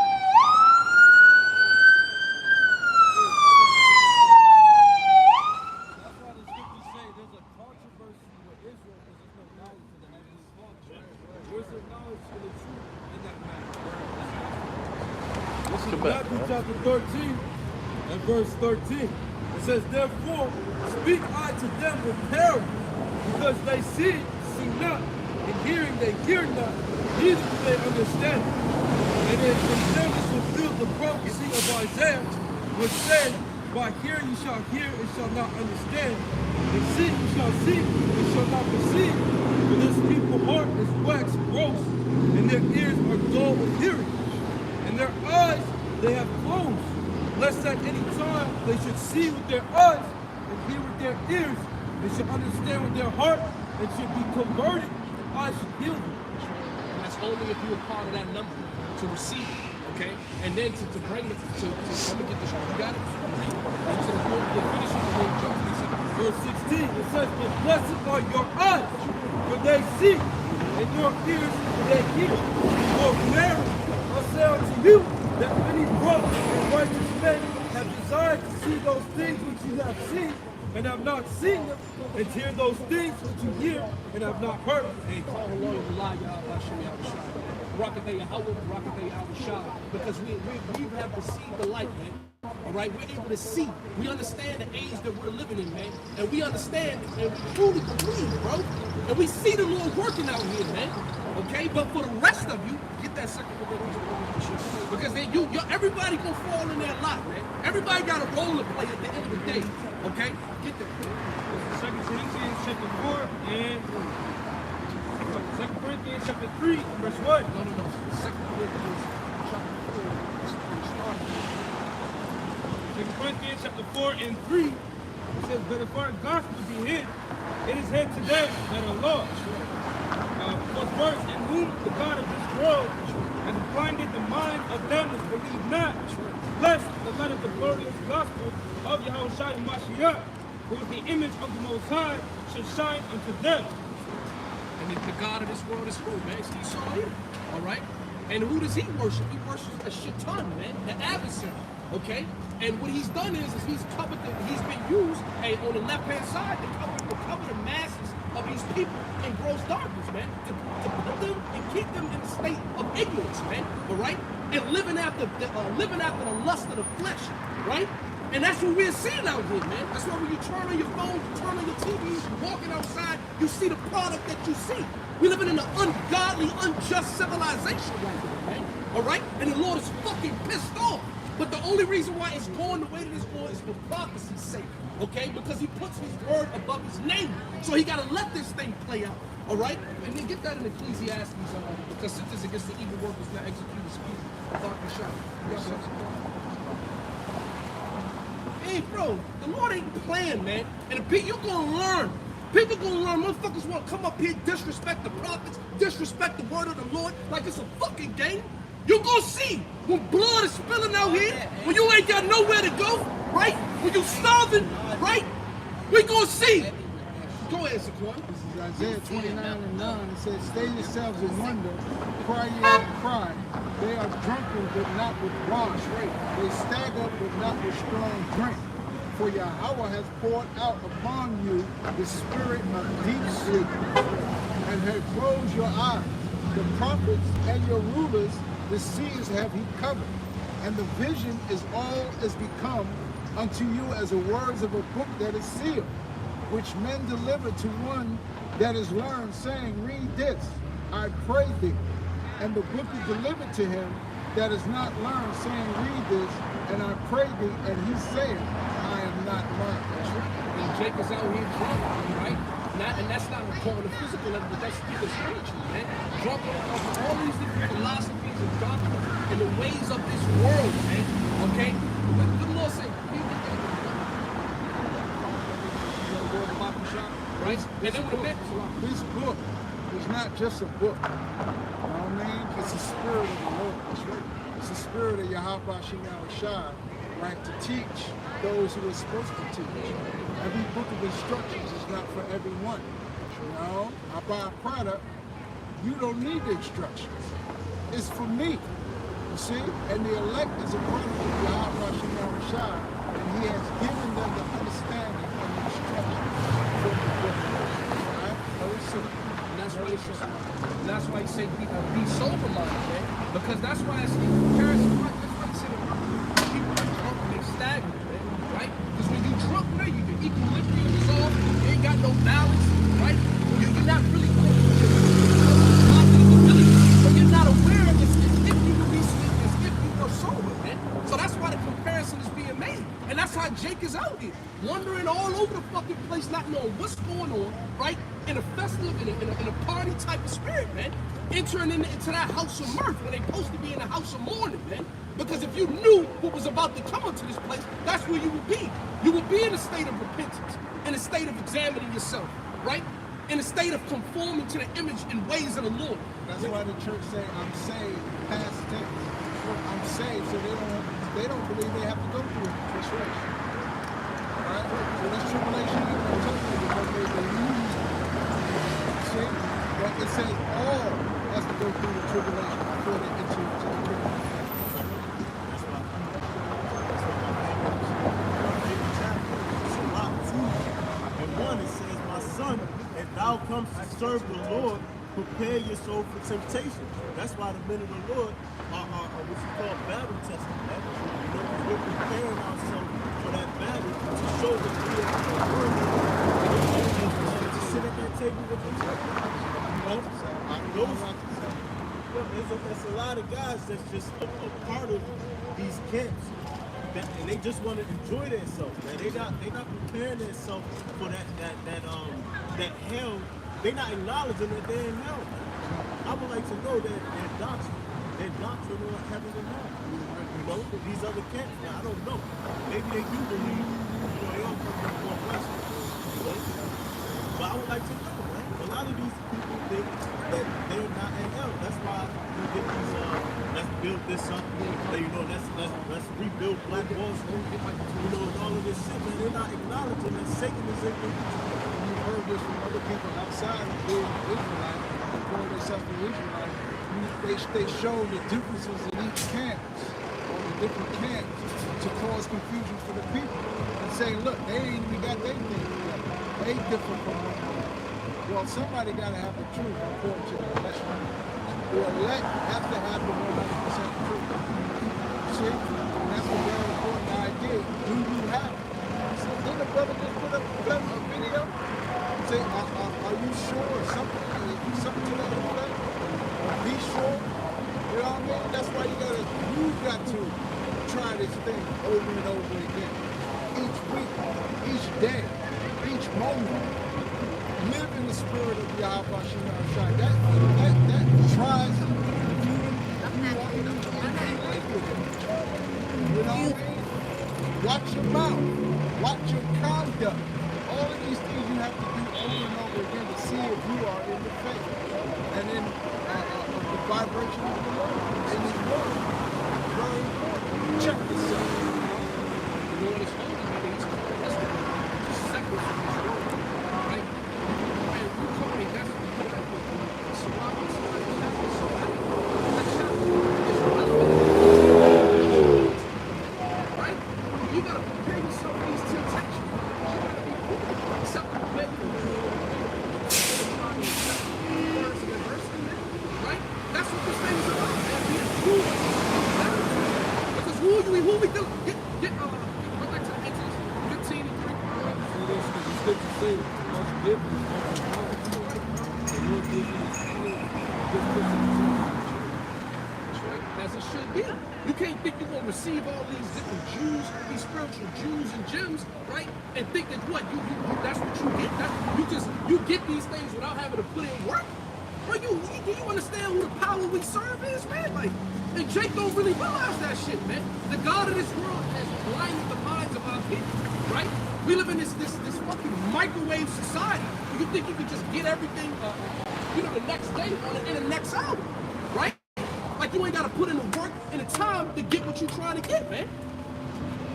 That's why the scriptures say there's a controversy with Israel because there's no knowledge of the Heavenly Father. Where's the knowledge of the truth in that matter? Listen to Matthew chapter 13 and verse 13. It says, therefore, speak I to them with parables, because they see not, and hearing they hear not, neither do they understand. And in them is fulfilled the prophecy of Isaiah, which said, by hearing you shall hear and shall not understand, and see you shall see and shall not perceive. For this people's heart is waxed gross, and their ears are dull of hearing, and their eyes they have closed, lest at any time they should see with their eyes and hear with their ears, and should understand with their heart and should be converted. I should heal them. And that's only if you're part of that number to receive it, okay? And then to bring it to let me get this right. You got it? And to the finish of the whole job. Verse 16, it says, but blessed are your eyes, for they see, and your ears, for they hear. For Mary, I say unto you, that many brothers and righteous men have desired to see those things which you have seen, and have not seen them, and hear those things which you hear, and have not heard. Because we have received the light, man. All right, we're able to see. We understand the age that we're living in, man. And we understand and we truly believe, bro. And we see the Lord working out here, man. Okay, but for the rest of you, get that second Corinthians, because then everybody gonna fall in their lot, man. Everybody got a role to play at the end of the day. Okay, get that. 2 Corinthians chapter 4 and 2 Corinthians chapter 3, verse 1. No. 2 Corinthians chapter 4. 2 Corinthians chapter 4 and 3. It says, but if our gospel be hid, it is hid to them that are lost. Fourth verse, in whom the God of this world has blinded the mind of them that believe not, lest the light of the glorious gospel of Yahushua Mashiach, who is the image of the Most High, should shine unto them. And the God of this world is who, man? So you saw him, all right? And who does he worship? He worships a shaitan, man, the adversary, okay? And what he's done is he's been used, hey, on the left-hand side to cover the masses of these people in gross darkness, man, to put them and keep them in a state of ignorance, man, all right? And living after the lust of the flesh, right? And that's what we're seeing out here, man. That's why when you turn on your phone, turn on your TV, you're walking outside, you see the product that you see. We're living in an ungodly, unjust civilization right now, man. All right? And the Lord is fucking pissed off. But the only reason why it's going the way that it's going is for prophecy's sake, okay? Because he puts his word above his name. So he got to let this thing play out, all right? And then get that in Ecclesiastes, because sentence against the evil workers not executed speed. Hey, bro, the Lord ain't playing, man. And you're going to learn. People going to learn. Motherfuckers want to come up here, disrespect the prophets, disrespect the word of the Lord like it's a fucking game. You're going to see when blood is spilling out here, when you ain't got nowhere to go, right? When you starving, right? We're going to see. Go ahead, Zaquan. This is Isaiah 29:9. It says, stay yourselves in wonder, cry ye out and cry. They are drunken, but not with wine. They stagger, but not with strong drink. For Yahweh has poured out upon you the spirit of deep sleep, and has closed your eyes. The prophets and your rulers, the seas have he covered, and the vision is all is become unto you as the words of a book that is sealed, which men deliver to one that is learned, saying, read this, I pray thee. And the book is delivered to him that is not learned, saying, read this, and I pray thee, and he saith, I am not learned. And Jacob's out here drunk, right? that's not calling the physical level, but that's speaking spiritually, man. Drunk off all these different philosophies and doctrines and the ways of this world, man. Okay? But the Lord said, right? And then with the next This book is not just a book. You know what I mean? It's the spirit of the Lord. It's the spirit of Yahweh Shai, right? To teach those who are supposed to teach. Every book of instructions is not for everyone. You know, I buy a product, you don't need the instructions. It's for me. You see? And the elect is a product of Yahweh Shai, and he has given them the understanding and the instructions from the book. Right? Very simple. And that's why he said be sober minded, man. Because that's why it's comparison. That's why he said people are drunk and they stagnant, man. Right? Because when you drunk, man, your equilibrium is off. You ain't got no balance, right? You're not really positive ability, but you're not aware of this as if you would be as if you were sober, man. So that's why the comparison is being made. And that's how Jake is out here, wandering all over the fucking place, not knowing what's going on, right? In a festive, in a party type of spirit, man. Entering into that house of mirth when they supposed to be in a house of mourning, man. Because if you knew what was about to come into this place, that's where you would be. You would be in a state of repentance, in a state of examining yourself, right? In a state of conforming to the image and ways of the Lord. That's why the church say, I'm saved, past tense. I'm saved, so they don't believe they have to go through it. That's right. Right? So this tribulation ain't gonna touch them because they lose. See? But it says all has to go through the tribulation before they enter into the kingdom. And one, it says, my son, if thou comes to serve the Lord, prepare your soul for temptation. That's why the men of the Lord are what you call battle testing. Right? You know, we're preparing ourselves for that battle to show that we are worthy to sit at that table with each other. There's a lot of guys that's just a part of these camps. And they just want to enjoy themselves, man. They not preparing themselves for that hell. They're not acknowledging that they're in hell. I would like to know that their doctrine on heaven and hell. You know, these other camps. Now, I don't know. Maybe they do believe. They all come from one person. You know? But I would like to know, man. A lot of these people think that they're not in hell. That's why we get these. Let's build this up. You know, let's rebuild Black Wall Street. You know, and all of this shit, man. They're not acknowledging that Satan is in the. You've heard this from other people outside of being Israelite, calling themselves an Israelite. They show the differences in each camp, or the different camps, to cause confusion for the people. And say, look, they ain't even got their thing together. They differ from one another. Well, somebody got to have the truth according to the elect. The elect have to have the 100% truth. See? And that's a very important idea. Do you have it? So then the brother just put up a video. Say, are you sure something to that effect? Be sure. You know what I mean? That's why you've got to try this thing over and over again. Each week, each day, each moment. Live in the spirit of Yahweh Shai. That tries you. You know what I mean? Watch your mouth. Watch your conduct. All of these things you have to do over and over again to see if you are in the faith and in the vibration of the Lord in His word. Very important. Check yourself. The Lord is holy, man. He's separate from His word, right? And we call it, that's right? You gotta prepare yourself for these temptations. You gotta be acceptable, right? That's what this thing is about, man. Being true. Because who we do? Go back to Exodus 15 and 3. See this, because the scripture says much difference from the heart. The Lord gives you the spirit, just put some truth. That's right. as it should be. You can't think you're gonna receive all these different Jews, these spiritual Jews and gems, right? And think that what you that's what you get. You get these things without having to put in work. Bro, do you understand who the power we serve is, man? Like, and Jake don't really realize that shit, man. The God of this world has blinded the minds of our people, right? We live in this fucking microwave society where you think you can just get everything, the next day in the next hour, right? Like you ain't gotta put in the work and the time to get what you're trying to get, man.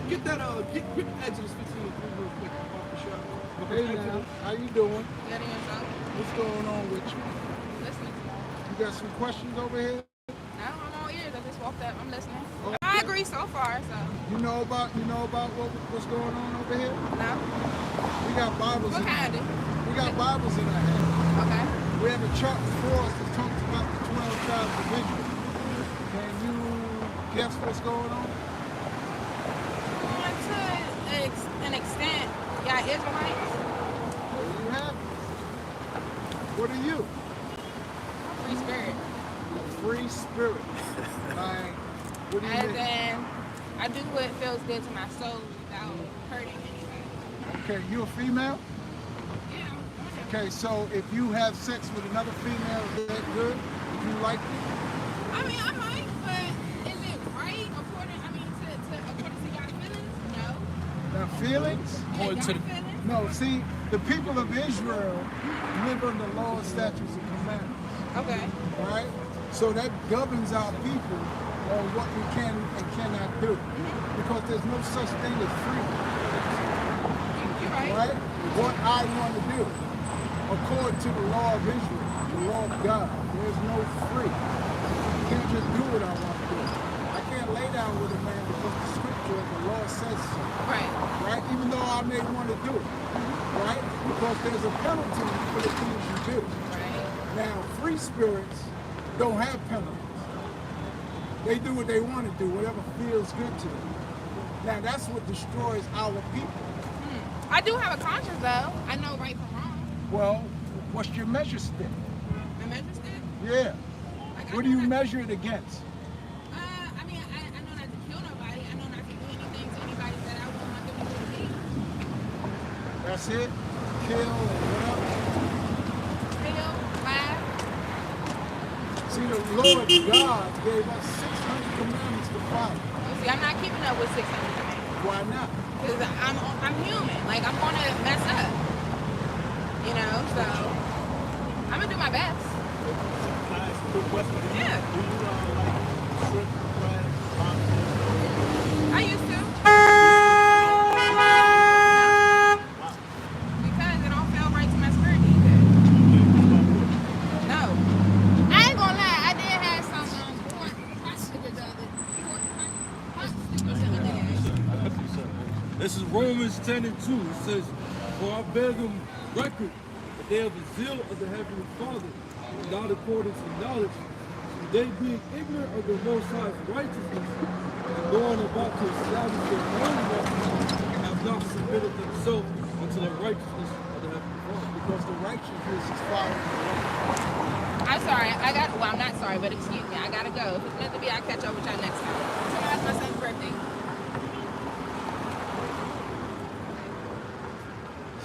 Get that, get Exodus 15 real quick off the show. Hey now, how you doing? Getting yourself. What's going on with you? Listening. You got some questions over here? No, I'm all ears. I just walked up. I'm listening. Oh, I agree so far, so. You know about what's going on over here? No? We got Bibles. What kind of? We got Bibles in our hand. Okay. We have a chart before us that talks about the 12 tribes of Israel. Can you guess what's going on? To an extent, y'all Israelites. There you have it. What are you? Free spirit. Free spirit. Like, what do you As mean? in, I do what feels good to my soul without hurting anybody. Okay, you a female? Yeah. Okay, so if you have sex with another female, is that good? If you like it? I mean, I might, but is it right according to y'all feelings? No. Now, feelings? Yeah, y'all feelings? No, see, the people of Israel live under law, statutes, and commandments. Okay. Right? So that governs our people on what we can and cannot do. Because there's no such thing as free. You're right. Right? What I want to do, according to the law of Israel, the law of God, there's no free. I can't just do what I want to do. I can't lay down with a man because the scripture and the law says so. Right. Right? Even though I may want to do it. Right? Because there's a penalty for the things you do. Right. Now, free spirits don't have penalties. They do what they want to do, whatever feels good to them. Now, that's what destroys our people. I do have a conscience, though. I know right from wrong. Well, what's your measure stick? My measure stick? Yeah. Like, What do you measure it against? I mean, I know not to kill nobody. I know not to do anything to anybody that I would want them to do to me. That's it? Kill and whatever? Kill, laugh. See, the Lord God gave us 600 commandments to follow. See, I'm not keeping up with 600 commands. Why not? Because I'm human. Like, I'm going to mess up. You know, so I'm going to do my best. Can I ask a quick question? Yeah. Do you like shrimp, crab, lobster? I used to. Because it don't feel right to my spirit either. No. I ain't gonna lie. I did have some pork stickers the other day. This is Romans 10 and 2. It says, "For I bear them record that they have the zeal of the Heavenly Father, not according to knowledge. They being ignorant of the Most High's righteousness, and going about to establish their own righteousness, have not submitted themselves unto the righteousness of the Heavenly Father." Because the righteousness is following the law. I'm sorry. I'm not sorry, but excuse me. I gotta go. If it's meant to be, I'll catch up with y'all next time. Tomorrow's my son's birthday.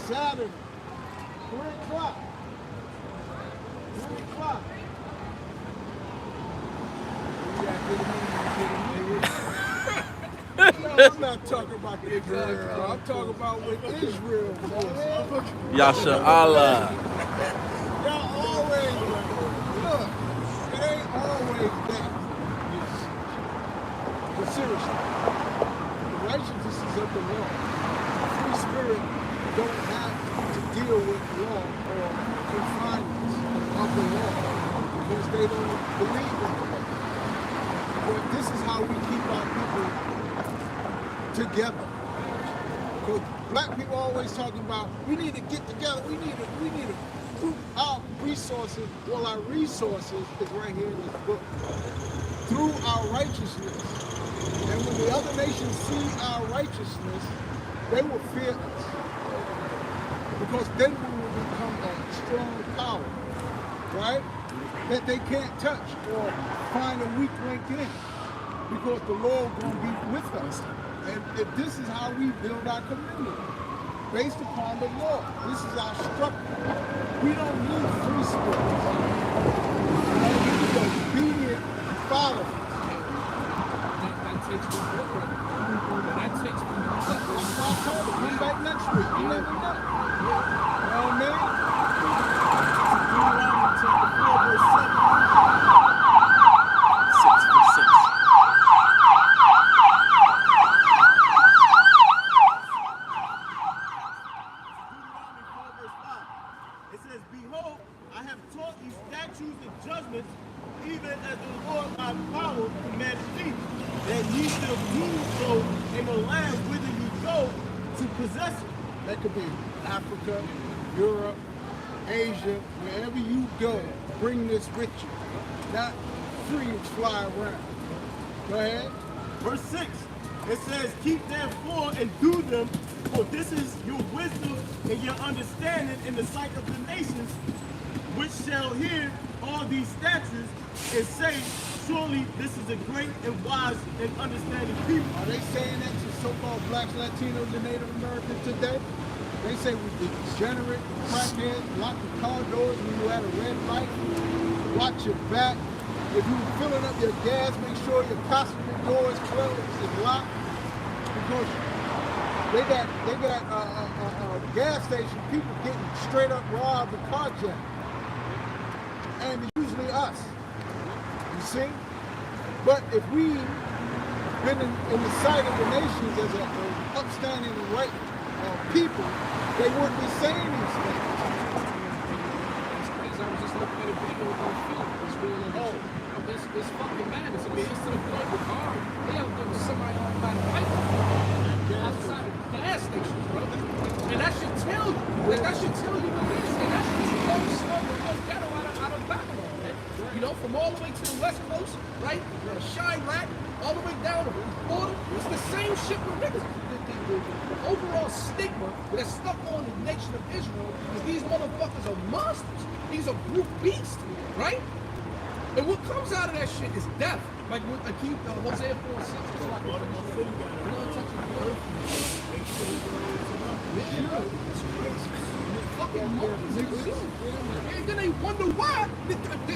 Saturday, 3 o'clock. 3 o'clock. No, I'm not talking about the girl. I'm talking about with Israel, man. Yasha Allah. Y'all always look. It ain't always that. But seriously, the righteousness is of the law. The free spirit don't have to deal with law or confinements of the law because they don't believe in the law. But this is how we keep our people together. Because black people always talking about we need to get together, we need to group our resources. Well, our resources is right here in this book. Through our righteousness. And when the other nations see our righteousness, they will fear us. Because then we will become a strong power, right? That they can't touch or find a weak link in. because the Lord gonna be with us. And if this is how we build our community, based upon the law. This is our structure. We don't need free spirits. We need obedient followers. That takes me forward. That takes me Come back next week. You never know. You know what I mean? Deuteronomy chapter 4, verse 7. 6 verse 6. It says, behold, I have taught you statutes and judgments, even as the Lord my power commanded thee, that ye shall do so in the land whither you go to possess it. That could be Africa, Europe, Asia, wherever you go, bring this with you. Not free to fly around. Go ahead. Verse 6, it says, keep therefore and do them, for this is your wisdom and your understanding in the sight of the nations, which shall hear all these statutes and say, surely this is a great and wise and understanding people. Are they saying that to so-called blacks, Latinos, and Native Americans today? They say we degenerate, crackheads, lock the car doors when you're at a red light, watch your back. If you're filling up your gas, make sure your passenger door is closed and locked. Because they got gas station people getting straight up robbed and carjacked. And it's usually us. You see? But if we been in the sight of the nations as an upstanding and right people, they wouldn't be saying these things. I was just looking at a video on film. It's real. It's fucking madness. I mean, it's to the point with car. They have there was somebody on by the bike outside of gas stations, bro. And that should tell you. That should tell you what it is. And that should slow the ghetto out of Babylon, man. You know, from all the way to the West Coast, right? Chirac, all the way down to the border. It's the same shit with niggas. The overall stigma that's stuck on the nation of Israel is these motherfuckers are monsters. These are brute beasts, right? And what comes out of that shit is death. Like with Hosea 4:6, it's like fucking monkeys in the sea. And then they wonder why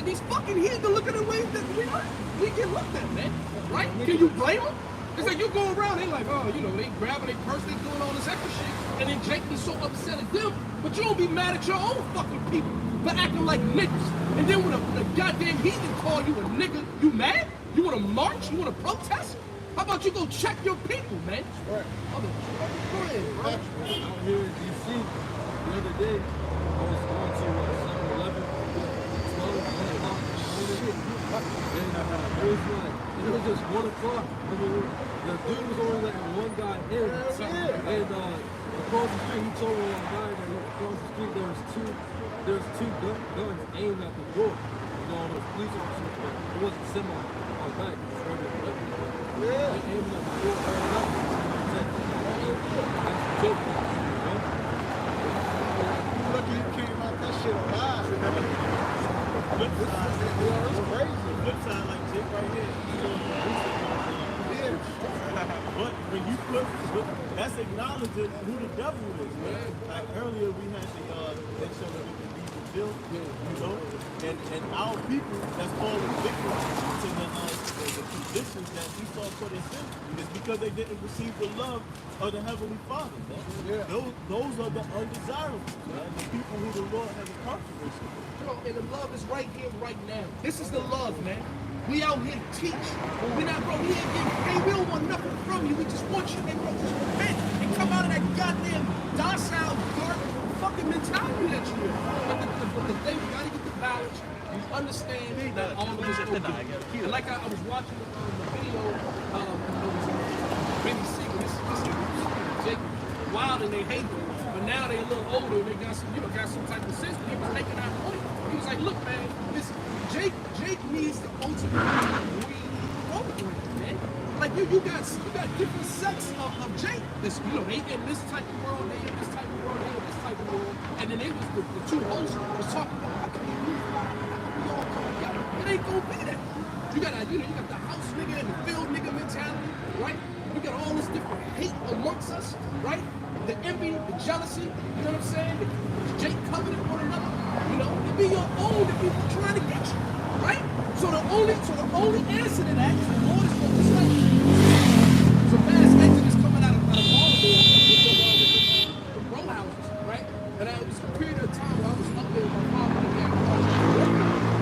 these fucking heathen look at the way that we get looked at, man. Right? Can you blame them? It's like you go around, they like, oh, you know, they grabbing their purse, they doing all this extra shit, and then Jake be so upset at them, but you don't be mad at your own fucking people for acting like niggas. And then when a goddamn heathen call you a nigga, you mad? You want to march? You want to protest? How about you go check your people, man? Right. Go ahead, bro. Out here in DC, the other day, I was going to 7-Eleven, 12 o'clock, and it was just 1 o'clock. I mean, the dude was only letting one guy in. And across the street, he told me one guy that across the street there's two guns aimed at the door. You know, those police officers, but it wasn't semi on back. It was right at the door. They aiming at the door. That's a joke. You know? Lucky you came out that shit alive. Flip side, It's crazy. flip side like Jake right here. But when you flip, that's acknowledging who the devil is, man. Like earlier we had they showed that we can be fulfilled, you know, and our people that's falling victim to the conditions that Esau put us in is because they didn't receive the love of the Heavenly Father, man. Yeah. Those are the undesirables, man. The people who the Lord has incarcerated. And the love is right here, right now. This is the love, man. We out here to teach. We're not, bro, we ain't getting paid. We don't want nothing from you. We just want you, man, bro, just repent and come out of that goddamn docile, dark fucking mentality that you're in. But the thing, we gotta get the balance. You understand that all of this is okay. And like I was watching the video, it was Baby Seagull, this Jake Wild, and they hate them. But now they a little older and they got some, got some type of sense. He was making that point. He was like, look, man, this Jake needs to ultimately reprogram, man. Like you got different sects of Jake. This, they in this type of world, they in this type of world, they in this type of world. And then they was the two hosts was talking about how can we all come together. It ain't gonna be that. You got the house nigga and the field nigga the envy, the jealousy, you know what I'm saying? The Jake covenant with one another, you know, to be your own, the people trying to get you, right? So the only answer to that is the Lord is going to slay you. There's a mass exodus coming out of Baltimore with the row houses, right? And it was a period of time where I was up there with my father and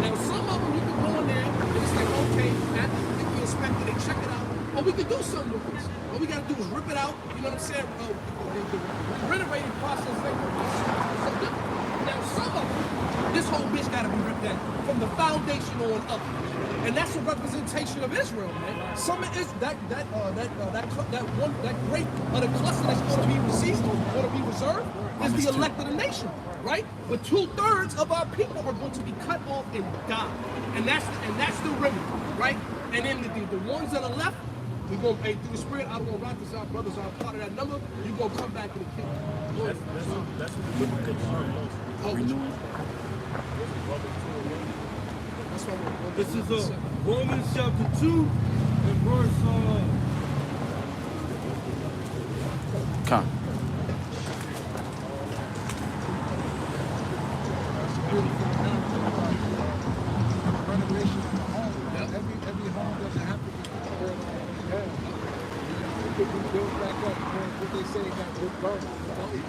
now some of them you can go in there and it's like, okay, after you get the inspector, they check it out. Oh, we can do something with this. All we gotta do is rip it out, you know what I'm saying? The renovating process ain't gonna be so good. Now some of them, this whole bitch gotta be ripped out from the foundation on up. And that's a representation of Israel, man. Some of it, that grape of the cluster that's gonna be received, gonna be reserved, is the elect of the nation, right? But 2/3 of our people are going to be cut off and die. And that's the remedy, right? And then the ones that are left, we're going to pay through the Spirit. I don't want to rock this out, brothers are part of that number. You're going to come back to the kingdom. That's what the book of renewing. That's what This is Romans chapter 2 and verse Come. Renovation of the home. Every home doesn't have to be built on. It can be built back up. What they say got rebirth.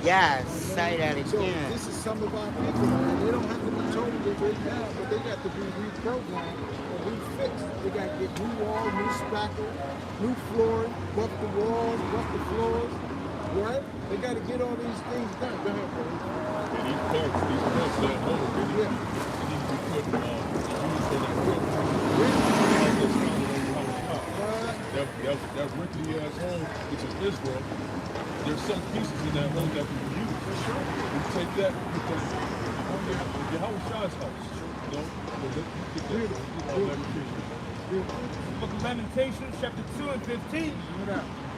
Yes, say that So again. this is some of our people, man. They don't have to be totally right now, but they got to be reprogrammed or refixed. They got to get new walls, new spackle, new flooring, buff the walls, buff the floors, right? They got to get all these things done. Go ahead, bro. And these parts that home, they need to be put used for that that rickety ass home, which is Israel. There's some pieces in that home that we can use. For sure. We take that, put that on your Shah's house. You know, Book of Lamentations, chapter 2 and 15.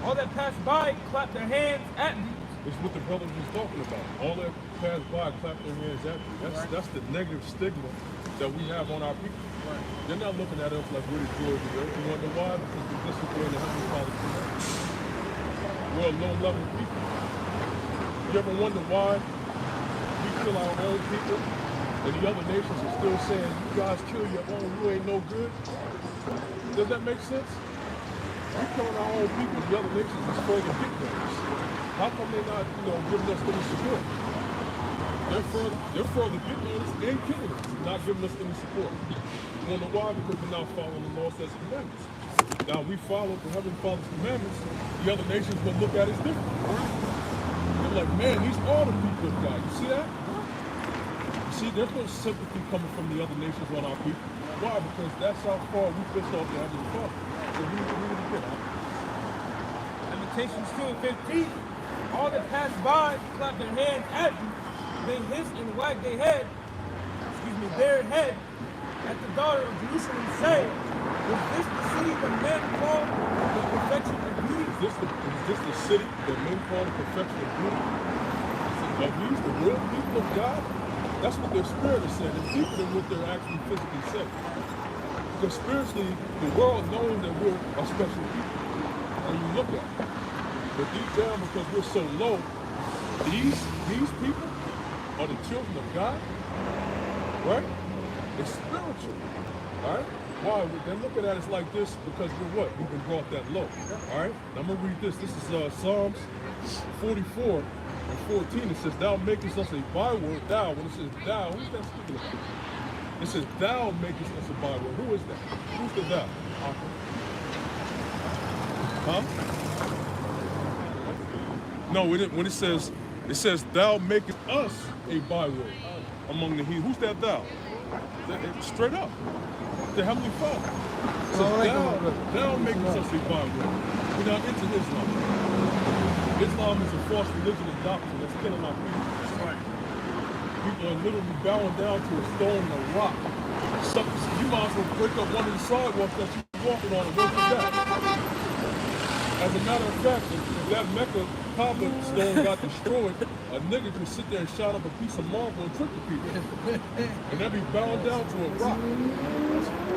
All that passed by clapped their hands at me. It's what the brother was talking about. All that pass by, clap their hands at you. That's the negative stigma that we have on our people. They're not looking at us like we're the joy of the earth. You wonder why? Because we disagree in the Heavenly Father's commandments. We're a low-level people. You ever wonder why we kill our own people and the other nations are still saying, you guys kill your own, you ain't no good? Does that make sense? We're killing our own people, the other nations is further victims. How come they're not, giving us any support? They're further victims and killing us, not giving us any support. You wonder why? Because we're not following the law, statutes, and commandments. Now we follow the Heavenly Father's commandments, the other nations will look at us differently. They're like, man, these are the people of God. You see that? You see, there's no sympathy coming from the other nations on our people. Why? Because that's how far we pissed off the Heavenly Father. So we need to get out. Lamentations 2 and 15. All that passed by clapped their hands at me. They hissed and wagged their head, their head, at the daughter of Jerusalem, saying, was this the city that men call the perfection of beauty? Is this the city that men call the perfection of beauty? Are these the real people of God? That's what their spirit is saying. It's deeper than what they're actually physically saying. Because spiritually, the world knows that we're a special people. And you look at it. But deep down, because we're so low, these people are the children of God, right? It's spiritual, all right? Why? They're looking at us like this because we're what? We've been brought that low, all right? Now I'm gonna read this. This is Psalms 44 and 14. It says, thou makest us a byword, thou. When it says thou, who's that speaking about? It says, thou makest us a byword. Who is that? Who's the thou? Huh? No, when it says, thou makest us a byword among the heathen. Who's that thou? Straight up. The Heavenly Father. So thou makest us a byword. We're not into Islam. Islam is a false religion and doctrine that's killing our people. Right. People are literally bowing down to a stone and a rock. You might as well break up one of the sidewalks that you're walking on and work with that. As a matter of fact, if that Mecca Kaaba stone got destroyed, a nigga could sit there and shot up a piece of marble and trick the people. And they'd be bound down to a rock.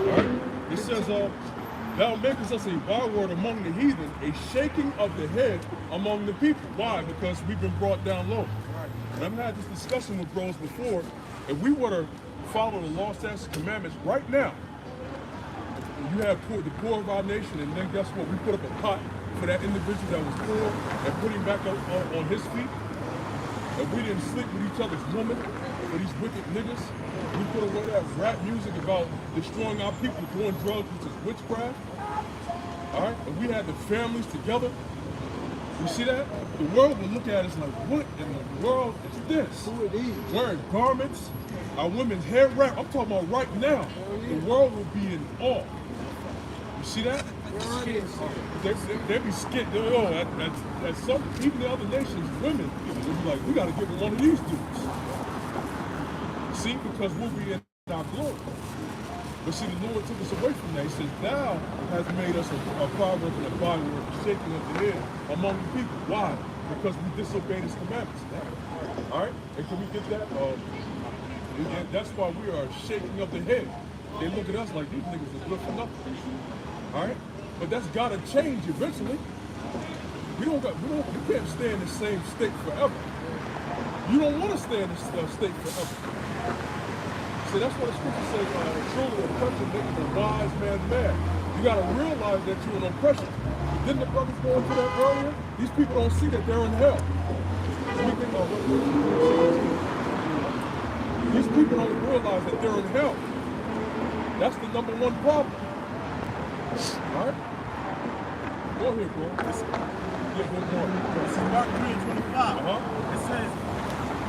Alright? It says, Thou makest us a byword among the heathen, a shaking of the head among the people. Why? Because we've been brought down low. And I've had this discussion with bros before. If we were to follow the law, statutes, commandments right now, you have the poor of our nation, and then guess what? We put up a pot for that individual that was poor and put him back up on his feet. And we didn't sleep with each other's women for these wicked niggas. We put away that rap music about destroying our people, doing drugs, which is witchcraft. All right? And we had the families together. You see that? The world will look at us like, what in the world is this? Who are these? Wearing garments, our women's hair wrap. I'm talking about right now. The world will be in awe. You see that? They be scared. Oh, at some, even the other nations, women, will be like, we got to get with one of these dudes. See, because we'll be in our glory. But see, the Lord took us away from that. He says, thou has made us a proverb and a byword, shaking of the head among the people. Why? Because we disobeyed his commandments. All right? And can we get that? And that's why we are shaking of the head. They look at us like these niggas are good for nothing. All right? But that's got to change eventually. We can't stay in the same state forever. You don't want to stay in this state forever. See, that's what the scripture says, truly oppression makes a wise man mad. You got to realize that you're in oppression. Didn't the brothers go into that earlier? These people don't see that they're in hell. These people don't realize that they're in hell. That's the number one problem. All right? Go ahead, bro. Yeah, go more. This is Mark 3:25. It says,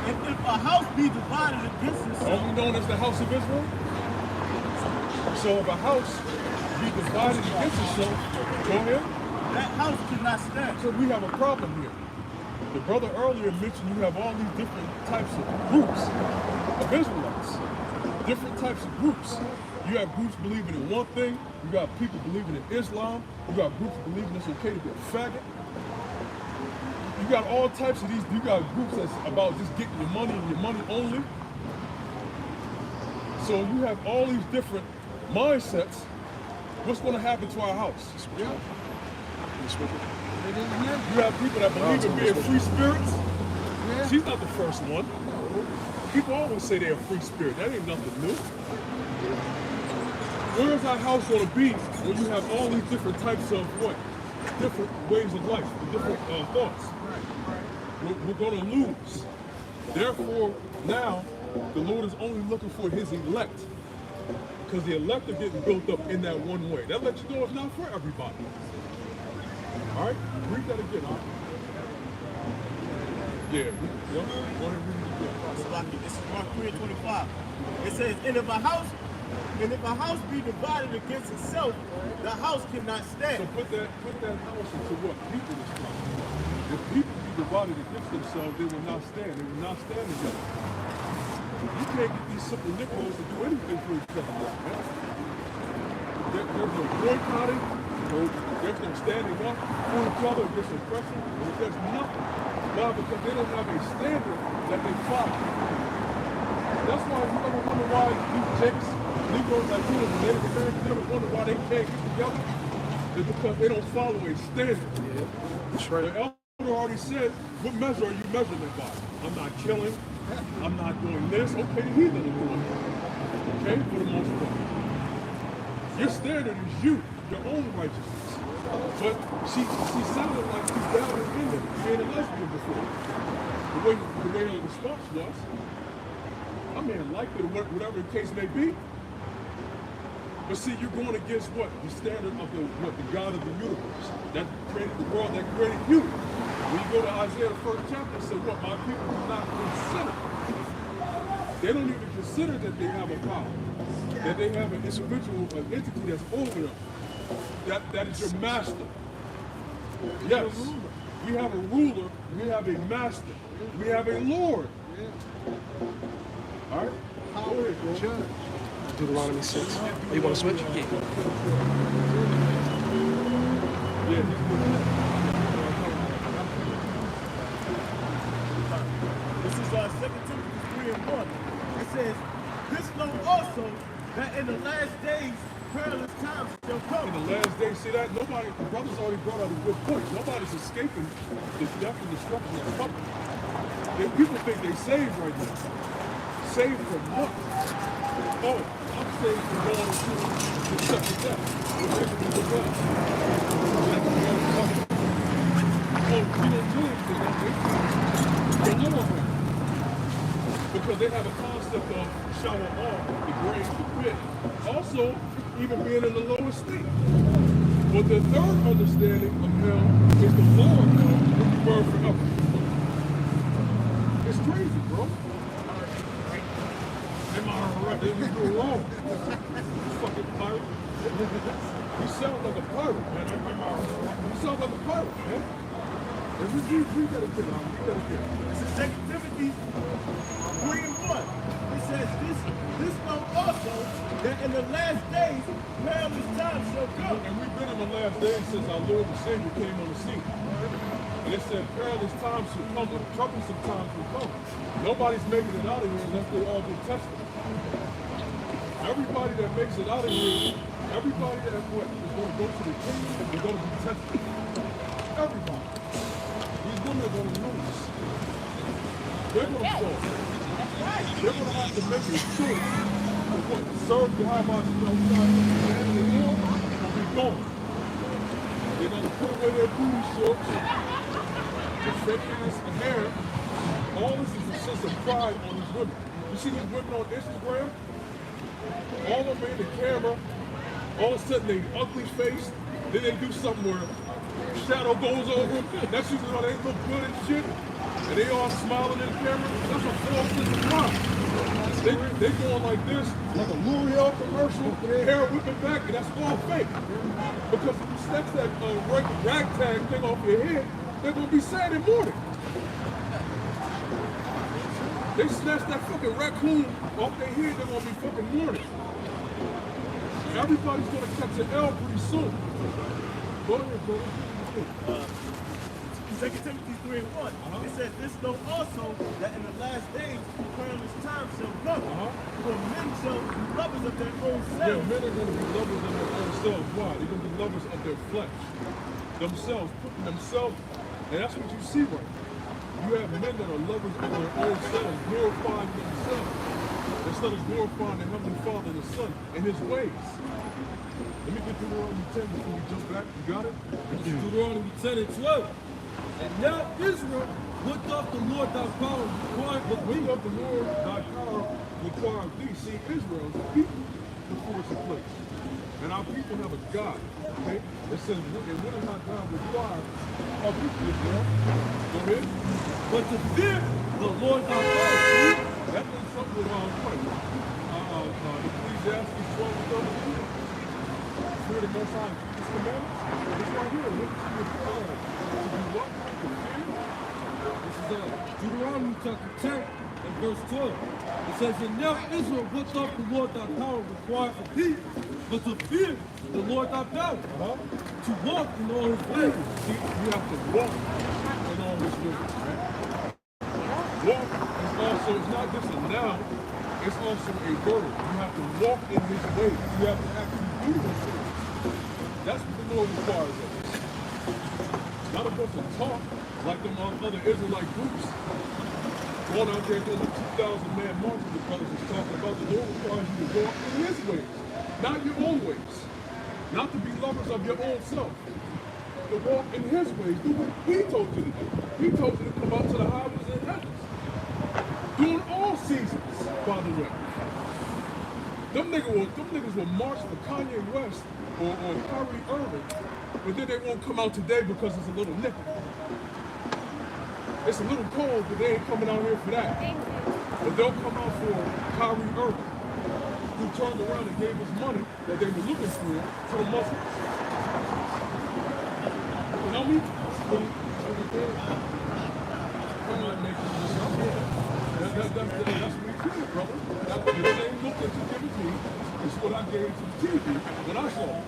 if a house be divided against itself, Only known as the house of Israel. So if a house be divided against itself, go ahead. that house cannot stand. So we have a problem here. The brother earlier mentioned you have all these different types of groups of Israelites. Different types of groups. You have groups believing in one thing. You got people believing in Islam. You got groups believing it's okay to be a faggot. You got all types of these. You got groups that's about just getting your money and your money only. So you have all these different mindsets. What's going to happen to our house? Yeah. You have people that believe in being free spirits. Yeah. She's not the first one. People always say they're a free spirit. That ain't nothing new. Where is our house going to be when you have all these different types of what? Different ways of life, different thoughts. We're going to lose. Therefore, now, the Lord is only looking for his elect. Because the elect are getting built up in that one way. That lets you know it's not for everybody. All right? Read that again, huh? Yeah. Go ahead and read it again. This is Mark 3:25. It says, and if a house be divided against itself, the house cannot So stand. put that house into what people is from. If people be divided against themselves, they will not stand. They will not stand together. You can't get these simple Negroes to do anything for each other, man. There's no boycotting. There's no standing up for each other against oppression. There's nothing. Why? Because they don't have a standard that they follow. That's why you ever wonder why these Jakes, Negroes like you and Native Americans, you ever wonder why they can't get together? It's because they don't follow a standard. Yeah. That's right. The elder already said, what measure are you measuring it by? I'm not killing. I'm not doing this. Okay, the heathen are doing it. Okay, for the most part. Your standard is you, your own righteousness. But she sounded like she's down in it, being a lesbian before. The way her response was, I mean, like it, whatever the case may be. But see, you're going against what? The standard of the God of the universe that created the world, that created you. When you go to Isaiah, the 1st chapter, it says, what? My people do not consider. They don't even consider that they have a power, that they have an individual, an entity that's over them, that is your master. Yes, we have a ruler, we have a master, we have a Lord. All right? Go ahead, bro. Judge. Deuteronomy 6. Oh, you want to switch? Yeah. Yeah, he's good. This is 2 Timothy 3:1. It says, this know also that in the last days, perilous times shall come. In the last days, see that? Nobody, the brothers already brought out a good point. Nobody's escaping the death and destruction that's coming. People think they saved right now. Saved from what? Oh, I'm saved from going to the second death. The what? Oh, you don't do anything, don't they? They know about it. Because they have a concept of shower off, the grave, the pit. Also, even being in the lowest state. But the third understanding of hell is the lower hell will be burned forever. It's crazy, bro. Am I right? They was doing wrong. You fucking pirate. You sound like a pirate, man. You sound like a pirate, man. We gotta get on. We gotta get on. This is 2 Timothy 3:1. It says, this know also that in the last days, perilous times shall come. And we've been in the last days since our Lord and Savior came on the scene. And it said perilous times shall come, or troublesome times will come. Nobody's making it out of here unless they all get tested. Everybody that makes it out of here, everybody that is going to go to the kingdom is going to be tested. Everybody. These women are going to lose. They're going to fall. They're going to have to make a choice to what? Serve God by themselves and the Lord or be gone. They're going to put away their booty shorts, their fake ass hair. All this is a sense of pride on these women. You see these women on Instagram? All of them in the camera, all of a sudden they ugly face, then they do something where shadow goes over them. That's usually how they look good and shit. And they all smiling in the camera. That's a false sense of pride. They going like this, like a L'Oreal commercial, hair whipping back, and that's all fake. Because if you snatch that ragtag thing off your head, they're going to be sad and mourning. They snatch that fucking raccoon off their head, they're going to be fucking mourning. Everybody's going to catch an L pretty soon. Go ahead, brother. 2 Timothy 3:1. It says, this know also that in the last days, perilous times shall come. For men shall be lovers of their own Yeah, selves. men are going to be lovers of their own selves. Why? They're going to be lovers of their flesh. Themselves, putting themselves, and that's what you see right now. You have men that are lovers of their own selves, glorifying themselves, instead of glorifying the Heavenly Father and the Son and His ways. Let me get Deuteronomy 10 before we jump back. You got it? Deuteronomy 10 and 12. And now Israel, what doth the Lord thy power require of thee? What doth the Lord thy power require of thee? See, Israel is a people before it's a place. And our people have a God. Okay? It says, and what does our God require of you, Israel? Go ahead. But to fear the Lord thy God. That means something with Ecclesiastes 12:32. Fear the Most High, keep His commandments. It's right here. Look to your to do what? To fear. This is Deuteronomy chapter 10 and verse 12. It says, and now Israel, what doth the Lord thy power require of thee, but to fear the Lord thy power, to walk in all His ways. See, you have to walk in all His ways, right? Walk is also, it's not just a noun, it's also a verb. You have to walk in His ways. You have to actually do His ways. That's what the Lord requires of us. Not a bunch of talk like them other Israelite groups. Going out there doing the 2,000-man march with the brothers is talking about. The Lord requires you to walk in His ways, not your own ways. Not to be lovers of your own self. To walk in His ways. Do what He told you to do. He told you to come out to the highways and hedges. During all seasons, by the way. Them niggas will march for Kanye West or Kyrie Irving, but then they won't come out today because it's a little nippy. It's a little cold, but they ain't coming out here for that. But they'll come out for Kyrie Irving, who turned around and gave us money that they were looking for to the Muslims. You know me? I'm not making this up. That's what we did, brother. The same look that you gave me is what I gave to the TV when I saw it.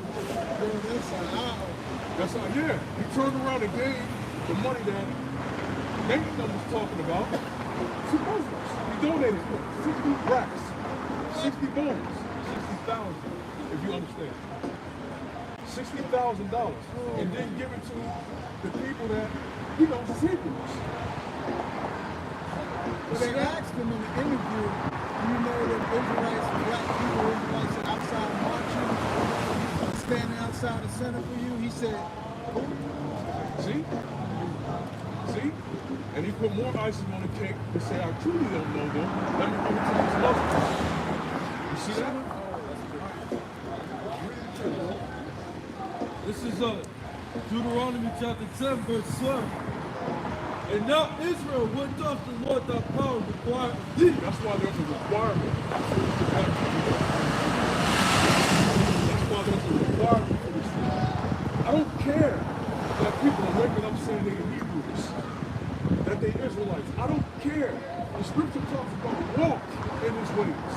That's how, yeah. He turned around and gave the money that Nathan was talking about to Muslims. He donated 60 racks, 60 bones, 60 if you understand. $60,000, and then give it to the people that, Hebrews. But they asked him in the interview, do you know that Israelites, black people, Israelites are outside marching, standing outside the center for you? He said, See? And he put more icing on the cake and said, I truly don't know them. Let me give it to these Muslims. You see that? This is Deuteronomy chapter 10, verse 12. And now Israel went off the Lord thy power required of thee. That's why there's a requirement. That's why there's a requirement for this thing. I don't care that people are waking up saying they're Hebrews, that they're Israelites. I don't care. The scripture talks about walk in his ways.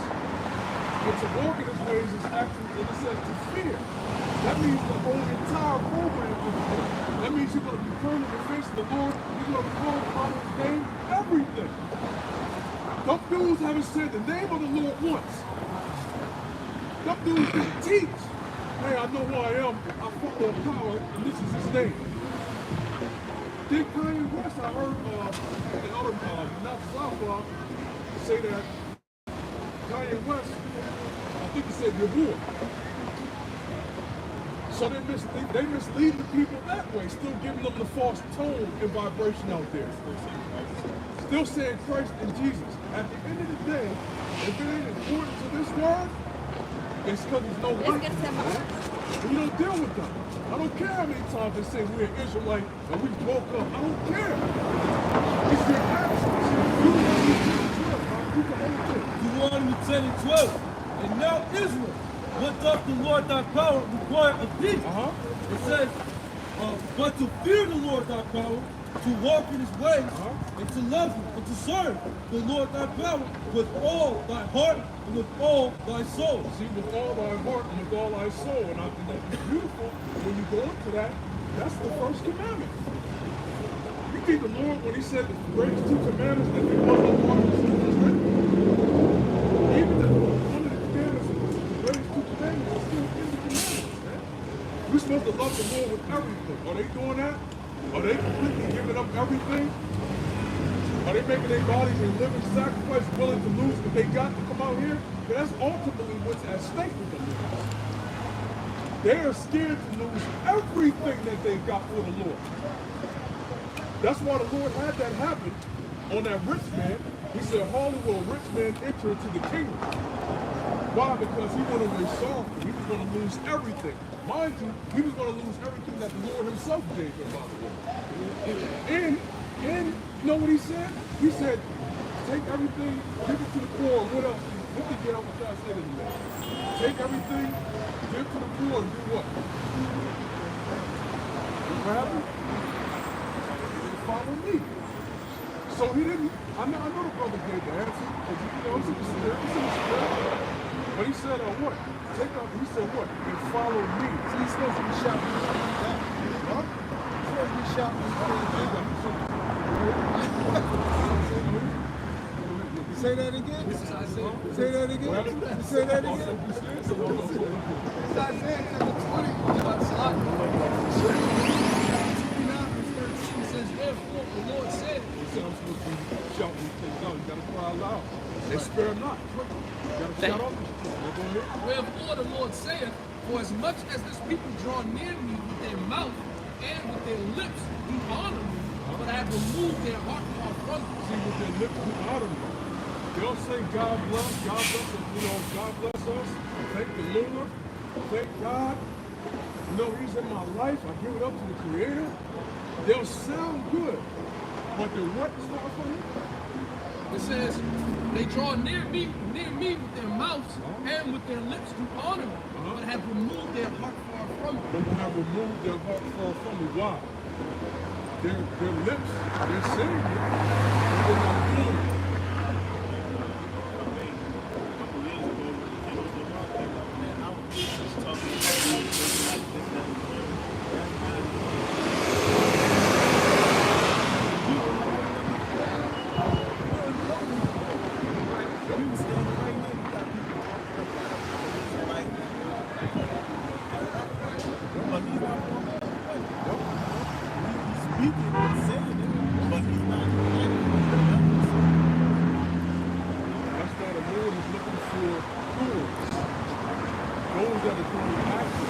And to walk in his ways is actually, and it says to fear. That means the whole entire program is fear. That means you're going to be firm in the face of the Lord. You're going to call upon his name, everything. Them dudes haven't said the name of the Lord once. Them dudes didn't teach. Hey, I know who I am. I follow power, and this is his name. Then Kanye West, I heard the other not Southpaw say that Kanye West, I think he said Yahuwah. So they mislead the people that way, still giving them the false tone and vibration out there. Still saying Christ and Jesus. At the end of the day, if it ain't important to this word, it's because there's no light. And you don't deal with them. I don't care how many times they say we're Israelite and we woke up. I don't care. It's your actions. Deuteronomy 10 and 12. And now Israel went up the Lord thy power required of thee. It says, but to fear the Lord thy power, to walk in his ways, and to love him, and to serve the Lord thy power with all thy heart and with all thy soul. See, with all thy heart and with all thy soul. And I think that's beautiful. When you go into that, that's the first commandment. You think the Lord, when he said the greatest two commandments, that there was no one was written? Even one of the commandments, the greatest two commandments, is still in the commandments, man. We're supposed to love the Lord with everything. Are they doing that? Are they completely giving up everything? Are they making their bodies a living sacrifice, willing to lose what they got to come out here? Because that's ultimately what's at stake with them. They are scared to lose everything that they've got for the Lord. That's why the Lord had that happen on that rich man. He said, hardly will a rich man enter into the kingdom. Why? Because he went away sorrowful. He was going to lose everything. Mind you, he was going to lose everything that the Lord himself gave him, by the way. And you know what he said? He said, take everything, give it to the poor, and what else? What did get out what God said in the man? Take everything, give to the poor, and do what? What happened? Follow me. So he didn't, I know the brother gave the answer, because you know, it's in the spirit. But he said, what? Take up, he said what? And follow me. so he's supposed to be shouting. Huh? He's supposed to be shouting. Say that again? Say that again? Say that again? It's Isaiah chapter 20. He says, therefore, the Lord said, He said, I'm supposed to be shouting these things out. You got to cry loud. And spare not. You got to shout out. wherefore the Lord saith, for as much as this people draw near me with their mouth and with their lips do honor me, but I have removed their heart far from me. See, with their lips do honor me. They'll say, God bless us, God bless us. Thank the Lord. Thank God. You know, he's in my life. I give it up to the Creator. They'll sound good, but their what is far from me? It says, they draw near me with their mouths and with their lips do honor me, but have removed their heart far from me. But have removed their heart far from me. Why? Their lips, they're saying it, but they're not doing it. But he's not going to play. He's speaking and saying it, but he's not acting. That's why the Lord is looking for doers. Those that are doing action.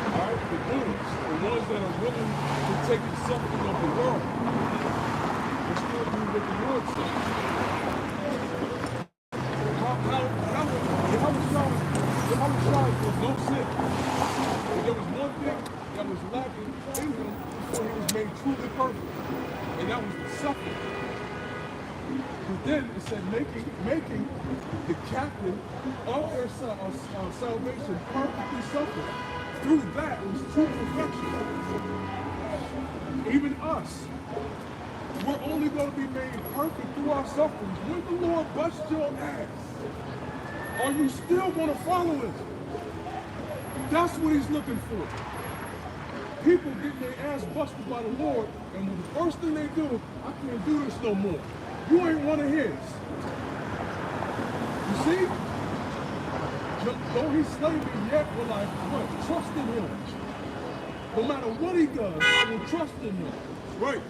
All right, the doers. The ones that are willing to take something of the world. And still do what the Lord says. How was no sin. But there was one thing that was lacking in him before he was made truly perfect. And that was the suffering. But then it said making the captain of their salvation perfectly suffer. Through that was true perfection. Even us, we're only going to be made perfect through our sufferings. When the Lord busts your ass, are you still going to follow him? That's what he's looking for. People getting their ass busted by the Lord, and the first thing they do, I can't do this no more. You ain't one of his. You see? Though he slayed me, yet will I trust in him. No matter what he does, I will trust in him. Right.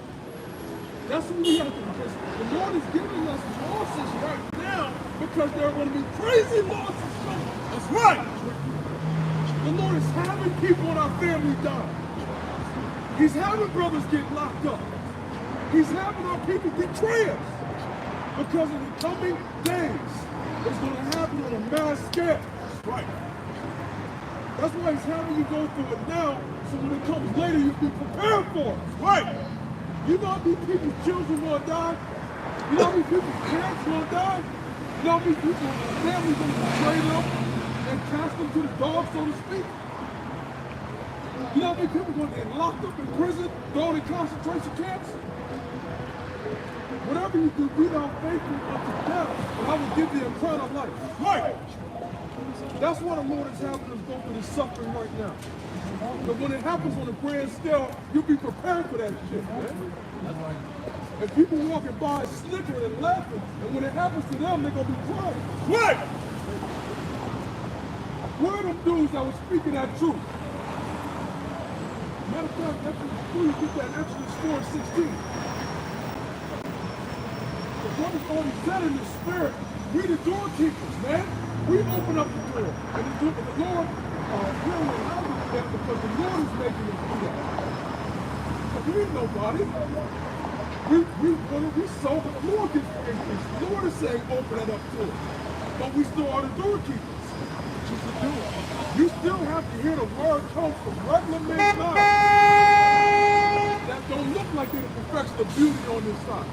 That's what we have to do. Because the Lord is giving us losses right now because there are going to be crazy losses coming. That's right. The Lord is having people in our family die. He's having brothers get locked up. He's having our people betray us. Because in the coming days, it's going to happen on a mass scale. That's right. That's why he's having you go through it now, so when it comes later, you'll be prepared for it. Right. You know how many people's children will die? You know how many people's parents will die? You know how many people's families going to betray them and cast them to the dogs, so to speak? You know how many people are going to get locked up in prison, thrown in concentration camps? Whatever you do, be thou faithful unto death, and I will give thee a crown of life. Right! That's why the Lord is having us go through this suffering right now. But when it happens on a grand scale, you'll be prepared for that shit, man. And people walking by snickering and laughing, and when it happens to them, they're going to be crying. Right! Where are them dudes that was speaking that truth? Matter of fact, please get that Exodus 4:16. The brother's already said in the spirit, we the doorkeepers, man. We open up the door. And the Lord, we don't allow them to do that because the Lord is making us do that. So we ain't nobody. We sold the Lord gets the increase. The Lord is saying open it up to us. But we still are the doorkeepers. You still have to hear the word come from regular men's mouths that don't look like they're the perfection of beauty on this side.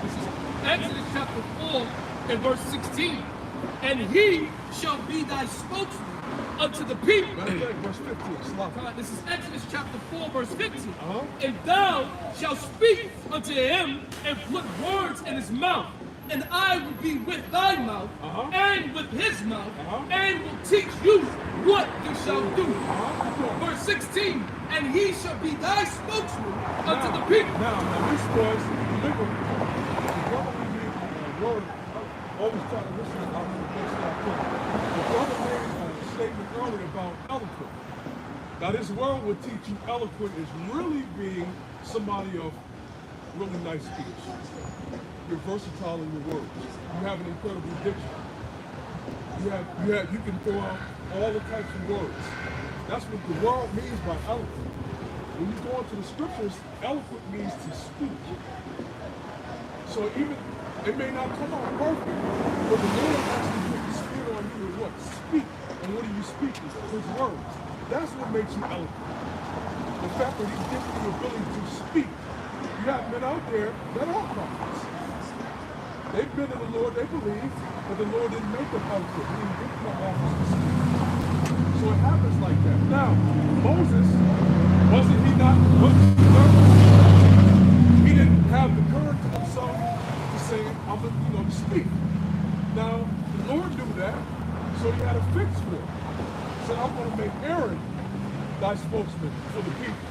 This is Exodus chapter 4 and verse 16. And he shall be thy spokesman unto the people. Verse 15. This is Exodus chapter 4 verse 15. And thou shalt speak unto him and put words in his mouth. And I will be with thy mouth and with his mouth and will teach you what you shall do. Verse 16, and he shall be thy spokesman unto the people. Now this was, remember, the brother word, always try to listen to our the brother made a statement earlier about eloquent. Now this word will teach you eloquent is really being somebody of really nice speech. You're versatile in your words. You have an incredible diction. You can throw out all the types of words. That's what the world means by eloquent. When you go into the scriptures, eloquent means to speak. So even it may not come out perfect, but the Lord actually put the spirit on you to what? Speak. And what are you speaking? His words. That's what makes you eloquent. The fact that he's given you the ability to speak. You have men out there that are prophets. They've been in the Lord, they believe, but the Lord didn't make them eloquent. He didn't give them office to speak. So it happens like that. Now, Moses, wasn't he nervous? He didn't have the courage of himself to say, I'm going to speak. Now, the Lord knew that, so he had a fix for it. He said, I'm going to make Aaron thy spokesman for the people.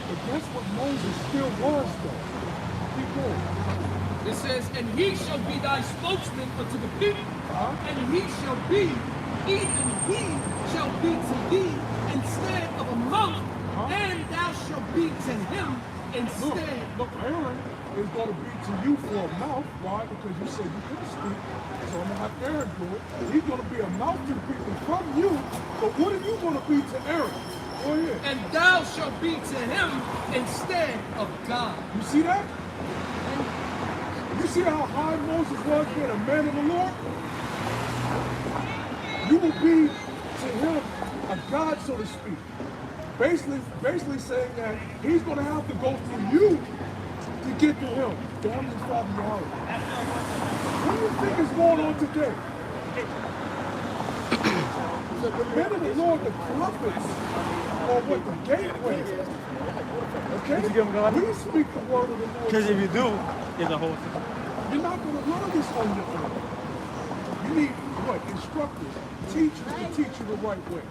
But guess what Moses still was, though? Keep going. It says, and he shall be thy spokesman unto the people, and he shall be, even he shall be to thee instead of a mouth, and thou shalt be to him instead. Look, Aaron is going to be to you for a mouth. Why? Because you said you couldn't speak. So I'm going to have Aaron do it. He's going to be a mouth to people from you. But what are you going to be to Aaron? Go ahead. And thou shalt be to him instead of God. You see that? You see how high Moses was being a man of the Lord? You will be to him a God, so to speak. Basically saying that he's going to have to go through you to get to him. The Heavenly Father, Yahweh. What do you think is going on today? The men of the Lord, the prophets, are what the gateway. Okay? We speak the word of the Lord. Because if you do, it's a whole thing. You're not going to learn this on your own. You need what? Instructors, teachers to teach you the right way.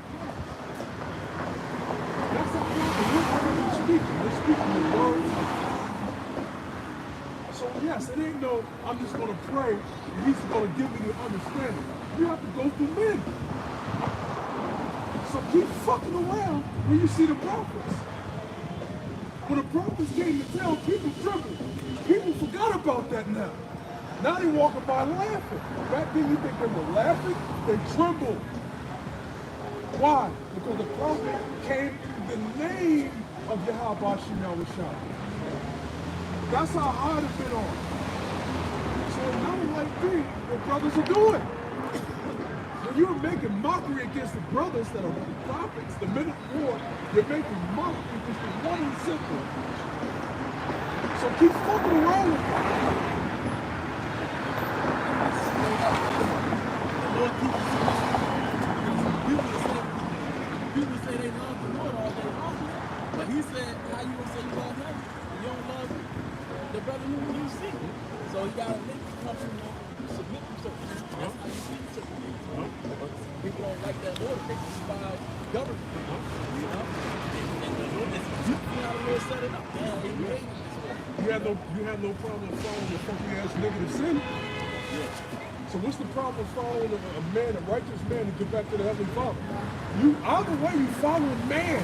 That's the problem. We're already speaking. We're speaking the words. So yes, it ain't no, I'm just going to pray and he's going to give me the understanding. You have to go through men. So keep fucking around when you see the prophets. When the prophets came to town, people trembled. People forgot about that now. Now they walking by laughing. Back then you think they were laughing? They trembled. Why? Because the prophet came in the name of Yahweh Shem Yahushua. That's how hard it's been on. So now like me, the brothers are doing. When you're making mockery against the brothers that are prophets, the men of the Lord, you're making mockery against the one and simple. So keep fucking around with them. People say they love the Lord all day long. But he said, how you gonna say you love him? You don't love the brother who you see. So you gotta make the country submit themselves. That's how you see it. People don't like that order. They despise government. You know? And the Lord is you how the Lord set it up. Man, he made it this way. You have no problem following the funky ass nigga to sin. So what's the problem with following a man, a righteous man, to get back to the Heavenly Father? You either way you following man.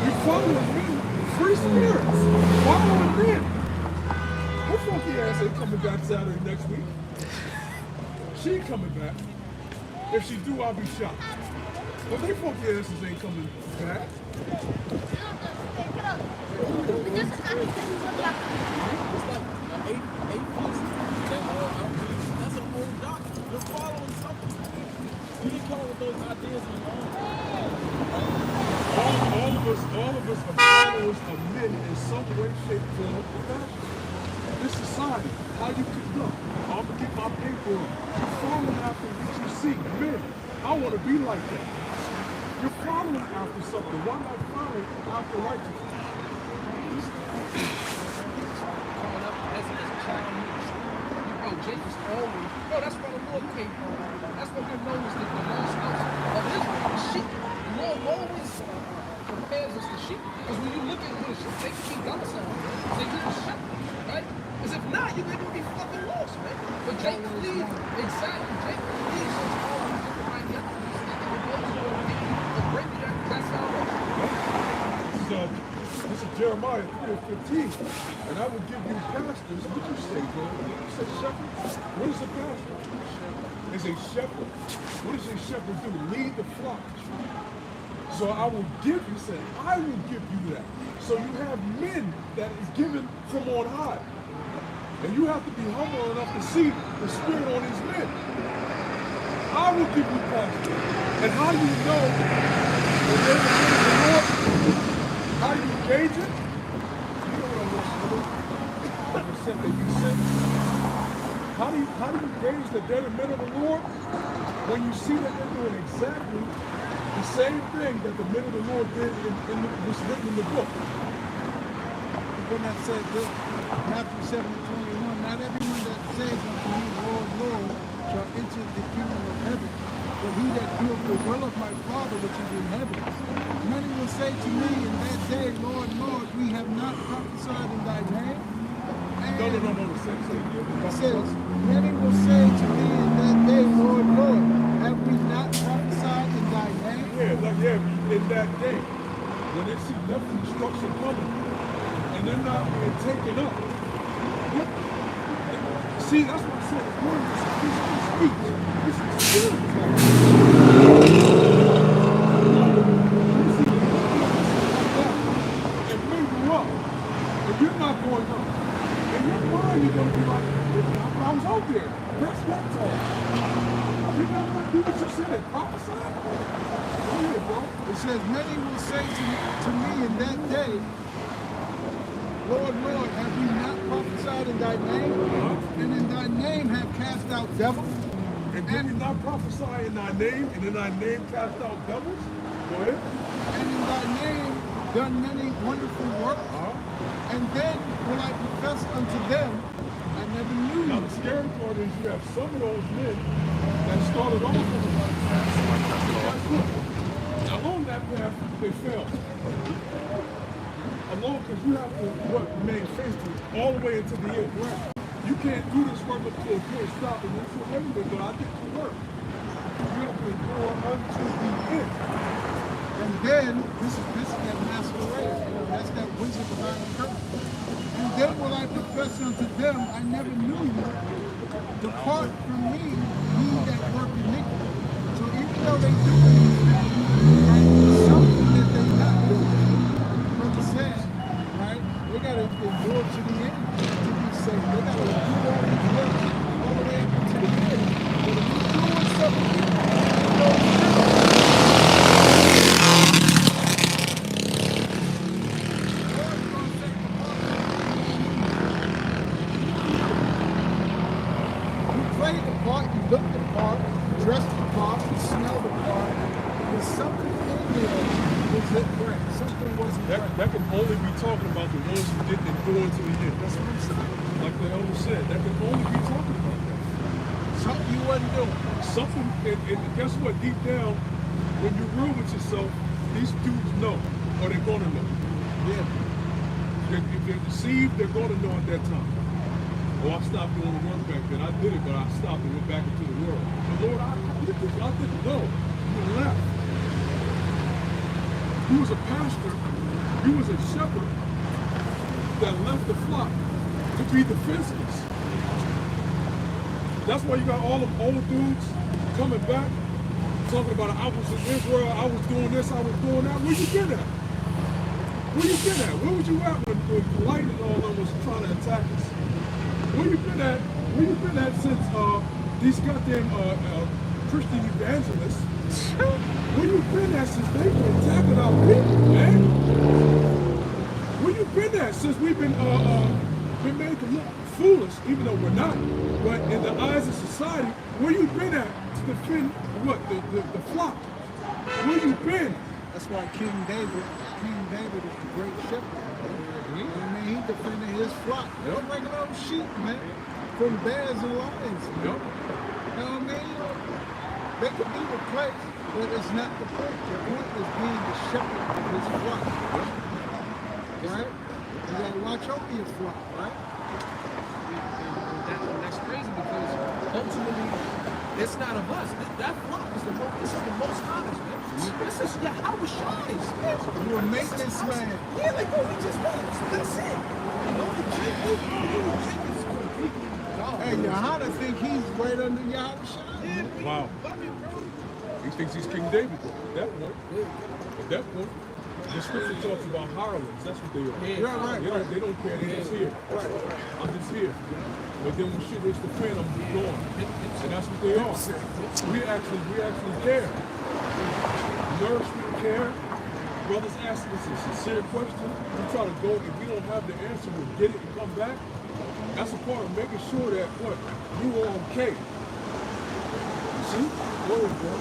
You following men, free spirits, following men. Her funky ass ain't coming back Saturday next week. She ain't coming back. If she do, I'll be shocked. But they funky asses ain't coming back. That's a whole doctrine. You're following something. You didn't come with those ideas alone. All of us are followers of men in some way, shape, form, or fashion. This society, how you conduct. I'm gonna get my paper on. You're following after what you see. Men, I want to be like that. You're following after something. Why not follow after righteousness? Coming up as a child, Jacob's always, that's why the Lord came from. That's what we're known as the lost house of Israel, the sheep. The Lord always compares us to sheep. Because when you look at what a sheep, they keep dollar signs, they keep a shepherd, right? Because if not, you're going to be fucking lost, man. But Jacob leads, exactly, Jacob leads us always in the right direction. The bring you that's how it is. This is Jeremiah 3:15. And I will give you pastors. What you say, bro? You say shepherd? What is a pastor? It's a shepherd. What does a shepherd do? Lead the flock. So I will give you, said, I will give you that. So you have men that is given from on high. And you have to be humble enough to see the spirit on these men. I will give you pastors. And how do you know when they're the men of the Lord? How do you gauge it? You know what I'm listening to. The percent that you sent. How do you gauge that they're the men of the Lord? When you see that they're doing exactly the same thing that the men of the Lord did was written in the book. When that said this, Matthew 7:21, not everyone that says unto me, Lord, Lord, shall enter the kingdom of heaven, but he that doeth the will of my Father which is in heaven. Many will say to me in that day, Lord, Lord, we have not prophesied in thy name, It says, many will say to me in that day, Lord, Lord, have we not prophesied in thy name? In that day, when they see death and destruction coming, and they're not being taken up. See, that's what I said. The word is speech. This is spiritual. And when you're up, and you're not going up, in your mind you're going to be like, I was out there. That's that talk. You're not going to do what you said. Prophesy. Go ahead, bro. It says, many will say to me in that day, Lord, Lord, have we not prophesied in thy name? And in thy name have cast out devils? And did we not prophesy in thy name, and in thy name cast out devils? Go ahead. And in thy name done many wonderful works? And then will I profess unto them, I never knew you. Now the scary part is you have some of those men that started off on the right path. Along that path, they fell. Along, because you have to remain faithful all the way into the end. Right. You can't do this work up to a point stop and then say, wait a minute, God, I did the work. You have to endure unto the end. And then, this is that masquerade. That's that wizard behind the curtain. And then will I profess unto them, I never knew you. Depart from me, ye that work iniquity. So even though they do anything, right, there's something that they're not doing. Brother said, right, they got to endure to the end to be saved. They got to do all these works all the way up to the end. But if you're doing something, you know, played the part, you looked the part, you dressed the part, you smelled the part. There's something in there that wasn't right. Something wasn't right. That can only be talking about the ones who didn't endure to the end. That's what I'm saying. Like the elder said, that can only be talking about that. Something you wasn't doing. Something, and guess what? Deep down, when you're real with yourself, these dudes know, or they're going to know. Yeah. If they're deceived, they're going to know at that time. Oh, I stopped doing the work back then. I did it, but I stopped and went back into the world. But Lord, I did this. I didn't know. You left. You was a pastor. You was a shepherd that left the flock to be defenseless. That's why you got all them old dudes coming back, talking about I was in Israel, I was doing this, I was doing that. Where you been at? Where you been at? Where was you at when Light and all them was trying to attack us? Where you been at? Where you been at since these goddamn Christian evangelists? Where you been at since they've been attacking our people, man? Where you been at since we've been made to look foolish, even though we're not? But in the eyes of society, where you been at to defend what the flock? Where you been? That's why King David is the great shepherd. I mean, he defended his flock. They're regular old sheep, man, from bears and lions. Man. You know what I mean? They could be replaced, but it's not the point. The point is being the shepherd of his flock. Right? You gotta watch over your flock, right? And that's crazy because ultimately it's not of us. That flock is this is the most honest, man. This is Yahweh shines. You're a maintenance man. Yeah, like bro, we just that's it. You know, the King is completely gone. Hey, Yohana think he's right under Yahweh shine. Yeah, Wow. love it, bro. He thinks he's King David. At that point, the scripture talks about hirelings. That's what they are. Right. They don't care. They're just here. I'm just here. But then when shit hits the fan, I'm gone. And that's what they are. We actually care. Nourishment, care. Brothers asking us a sincere question. We try to go. If we don't have the answer, we'll get it and come back. That's a part of making sure that you are okay. See? Word, bro.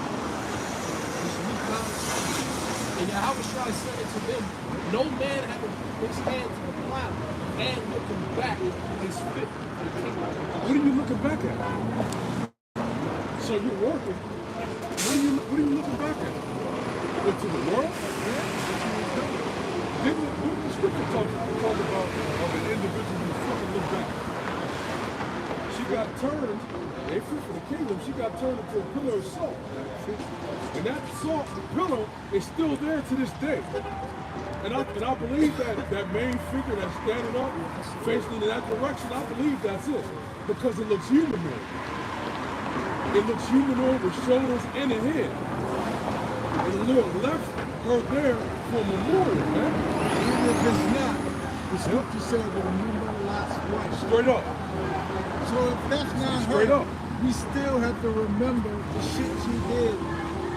And Yahweh said it to them, no man having put his hand to the plow and looking back is fit for the kingdom. What are you looking back at? So you're working. What are you looking back at? To the world? Didn't the scripture talk about of an individual who fucking looked back? She got turned, they flew for the kingdom, she got turned into a pillar of salt. And that salt pillar is still there to this day. And I believe that main figure that's standing up, facing in that direction, I believe that's it. Because it looks humanoid. It looks humanoid with shoulders and a head. And the Lord left her there for a memorial, man. Even if it's not, the scripture said to remember Lot's wife. Straight up. So if that's not Straight her, up. we still have to remember the shit she did.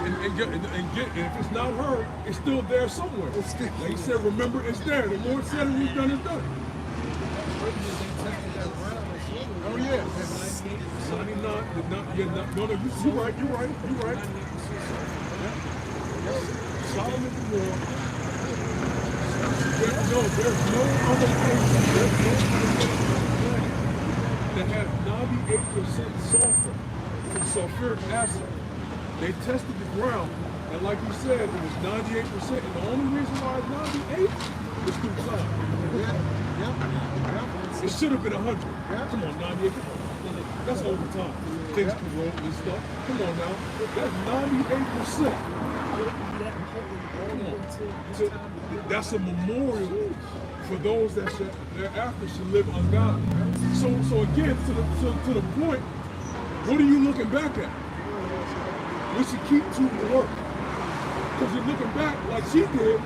And if it's not her, it's still there somewhere. It's still- Like he said, remember it's there. The Lord said it, we've done it done. Oh yeah. 99 did not, you're right. Yeah. Solomon the Lord. There's no other place that has 98% sulfur from sulfuric acid. They tested the ground, and like you said, it was 98%, and the only reason why it's 98 is through time. Yeah. It should have been 100. Come on, 98. That's over time. Things corrode and stuff. Come on now. That's 98%. Come on. That's a memorial for those that thereafter should live ungodly. So again, to the point, what are you looking back at? We should keep to the work. Because you're looking back like she did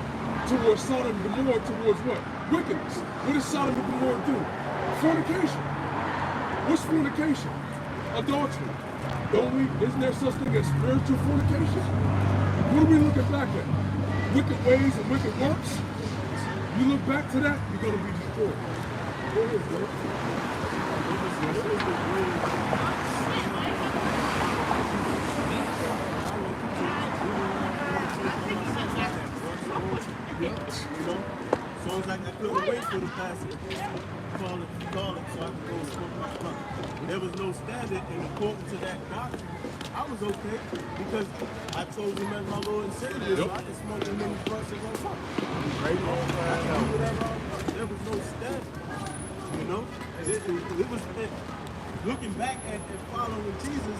towards Sodom and Gomorrah, towards what? Wickedness. What does Sodom and Gomorrah do? Fornication. What's fornication? Adultery. Isn't there such thing as spiritual fornication? What are we looking back at? Wicked ways and wicked works? You look back to that, you're going to be destroyed. Go ahead, bro. You know? So it's like I couldn't wait for the pastor to call it so I could go smoke my blunt. There was no standard, and according to that doctrine, I was okay because I chose him as my Lord and Savior, so I could smoke as many blunts as I want. Right on, I could do whatever I want. There was no standard. You know? It was looking back at following Jesus,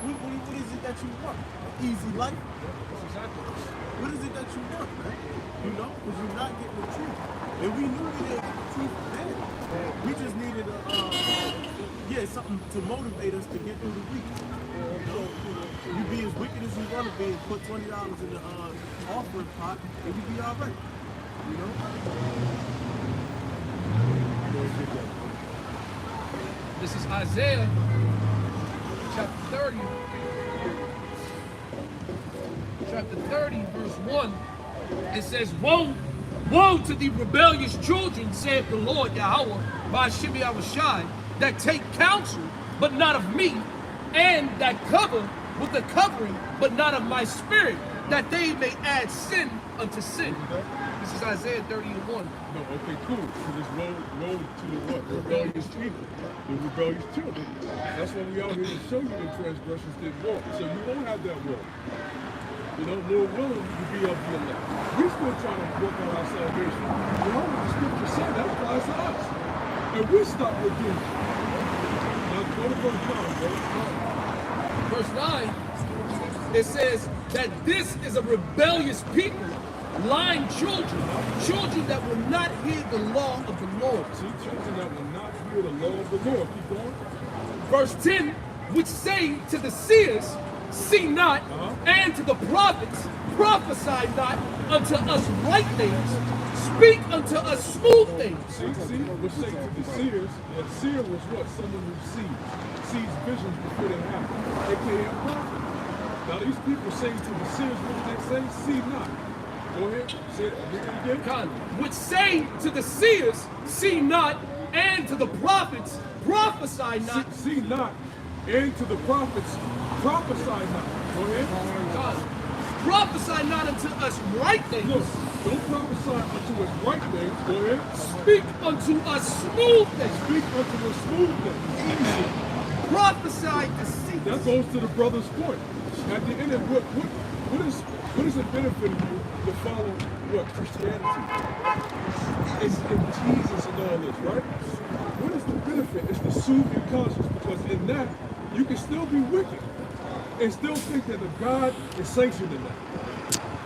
what is it that you want? An easy life? What is it that you want, man? You know, because you're not getting the truth. And we knew we didn't get the truth then. We just needed something to motivate us to get through the week. You know, you be as wicked as you want to be and put $20 in the offering pot and you be all right. You know? This is Isaiah chapter 30. Chapter 30, verse 1. It says, woe to the rebellious children, saith the Lord Yahweh, by Hashem Yahushai, that take counsel, but not of me, and that cover with the covering, but not of my spirit, that they may add sin unto sin. This is Isaiah 30:1. No, okay, cool. So this road to the what? Rebellious people. The rebellious children. That's why we out here to show you the transgressions did walk. So you won't have that walk. You know, more willing to be of the elect. We still trying to work on our salvation. You know what the scripture said, that applies to us. And we stop with you. Now go to verse 9, bro. Verse 9, it says that this is a rebellious people, lying children that will not hear the law of the Lord. See, children that will not hear the law of the Lord. Keep going. Verse 10, which say to the seers, see not, and to the prophets, prophesy not unto us right things, speak unto us smooth things. See, we're saying to the seers, that seer was what? Someone who sees visions before they happen. AKA a prophet. Now these people saying to the seers, what did they say? See not. Go ahead, say it again. Which say to the seers, see not, and to the prophets, prophesy not. See not, and to the prophets, prophesy not. Go ahead. Prophesy not unto us right things. No, don't prophesy unto us right things. Go ahead. Speak unto us smooth things. Speak unto us smooth things. Easy. Prophesy deceit. That goes to the brother's point. At the end of what is it benefiting you to follow what? Christianity. It's in Jesus and all this, right? What is the benefit? It's to soothe your conscience, because in that, you can still be wicked and still think that a God is sanctioning that.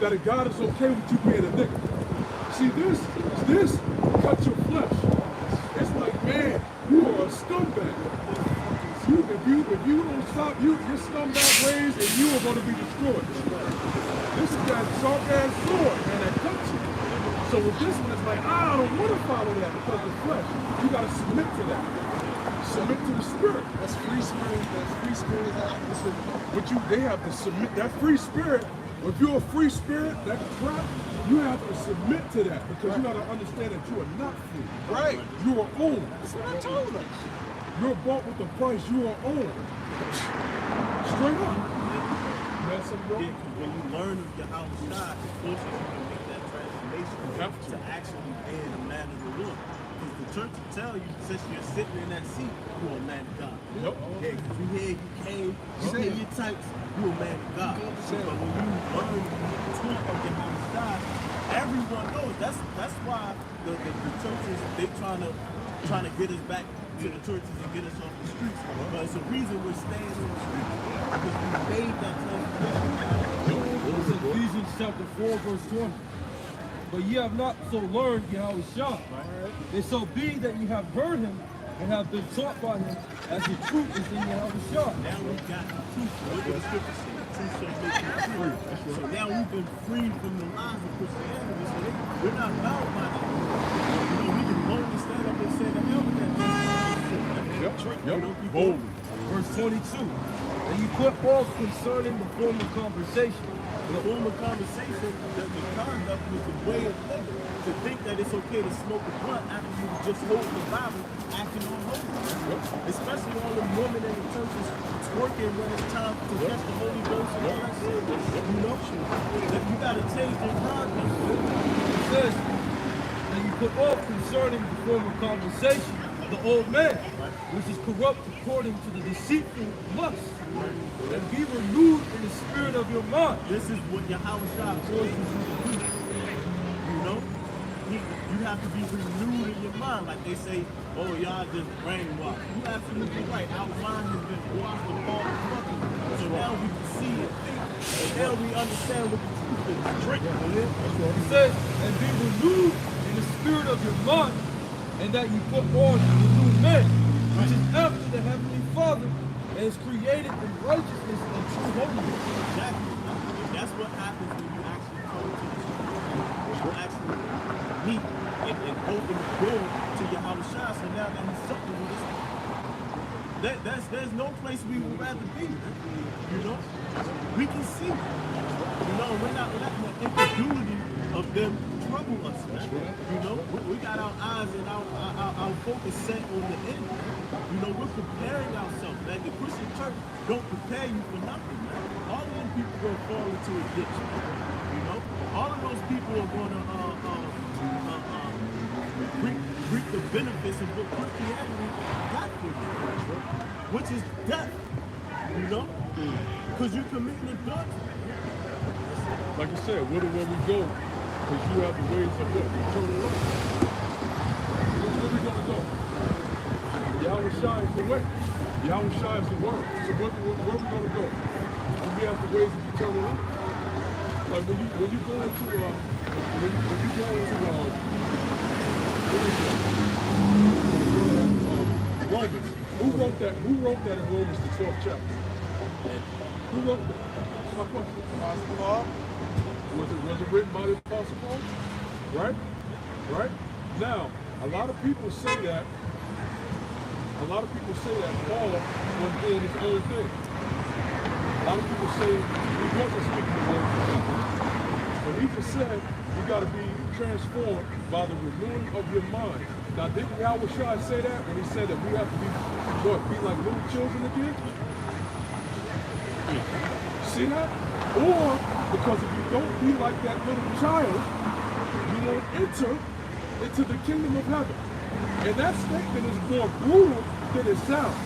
That a God is okay with you being a nigga. See, this cuts your flesh. It's like, man, you are a scumbag. If you don't stop your scumbag ways, and you are going to be destroyed. This is that sharp ass sword, man, that cuts you. So with this one, it's like, I don't want to follow that because of the flesh. You got to submit to that. Submit to the spirit. That's free spirit. That's free spirit. But they have to submit that free spirit. If you're a free spirit, that crap, you have to submit to that, because you got to understand that you are not free. Right. You are owned. That's what I told us. You're bought with a price. You are owned. Straight up. That's some Yeah, 'cause when you learn of your house God, it forces you to make that transformation to actually be a man of the Lord. Because the church will tell you, since you're sitting in that seat, you're a man of God. Yep. Yeah, because you hear you came, you hear your types, you're a man of God. But when you learn the truth of your house God, everyone knows. That's why the churches, they trying to get us back to the churches and get us off the streets. But it's a reason we're staying on the streets, because we made that transformation. It's Ephesians chapter 4, verse 20. But ye have not so learned Yahushua. And so be that ye have heard him and have been taught by him, as the truth is in Yahushua. Now we got the truth. Look at the scripture say, the truth shall make you free. So now we've been freed from the lies of Christianity. So we're not bound by that. You know, we can boldly stand up and say the hell with that. Boldly. Verse 22. And you put off concerning the former conversation. The form of conversation, the conduct was the way of thinking. To think that it's okay to smoke a blunt after you just hold the Bible, acting on holy. Especially all the women in the churches twerking when it's time to catch the Holy Ghost and all that shit. You know, that you gotta change your conduct. It says, and you put off concerning the former conversation the old man, which is corrupt according to the deceitful lust, and be renewed in the spirit of your mind. This is what Yahweh God forces you to do. You know? You have to be renewed in your mind. Like they say, oh, y'all just brainwashed. You're absolutely right. Our mind has been washed of all the fucking. So now we can see and think. And now we understand what the truth is. Drink. It says, and be renewed in the spirit of your mind, and that you put on the new man, which is after the heavenly Father, and is created in righteousness and true holiness. Exactly. That's what happens when you actually come to the truth. When you actually meet and open the door to Yahweh Shai. So now that he's something with us, there's no place we would rather be. You know? We can see. You know, we're not letting the incredulity of them trouble us, man. You know, we got our eyes and our focus set on the end. You know, we're preparing ourselves, man. The Christian church don't prepare you for nothing, man. All of them people gonna fall into a ditch, man. You know, all of those people are gonna reap the benefits of what Christianity got for you, which is death. You know, because you're committing adultery. Like I said, where we go? Because you have the ways of what? Eternal life. Where we gonna go? Yahweh Shai is the way. Yahweh Shai is the word. So where we gonna go? We have the ways of eternal life. Like when you go into Romans. Who wrote that? Who wrote that in Romans the 12th chapter? Who wrote that? That's my question. Apostle Paul. Was it written by the Apostle Paul? Right? Right? Now, a lot of people say that Paul was doing his own thing. A lot of people say he wasn't speaking his own thing. But he just said you got to be transformed by the renewing of your mind. Now, didn't Yahweh Shai say that when he said that we have to be like little children again? See that? Or because if you don't be like that little child, you won't enter into the kingdom of heaven. And that statement is more brutal than it sounds.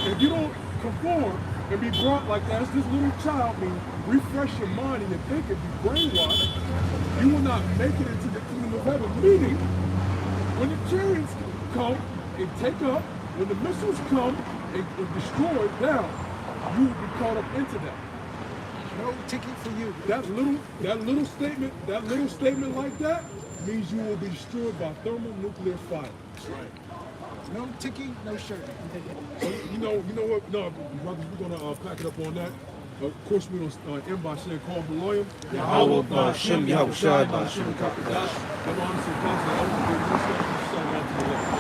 If you don't conform and be brought like as this little child, mean refresh your mind and your thinking, be brainwashed, you will not make it into the kingdom of heaven. Meaning, when the chariots come and take up, when the missiles come and destroy down, you will be caught up into that. No ticket for you. That little statement like that means you will be destroyed by thermonuclear fire. That's right. No ticket, no shirt. So you know what? No, brothers, we're gonna pack it up on that. Of course, we're gonna end by saying, "Call Beloyim." Yahweh Ba'Shem Yahushua Ba'Shem Come on, so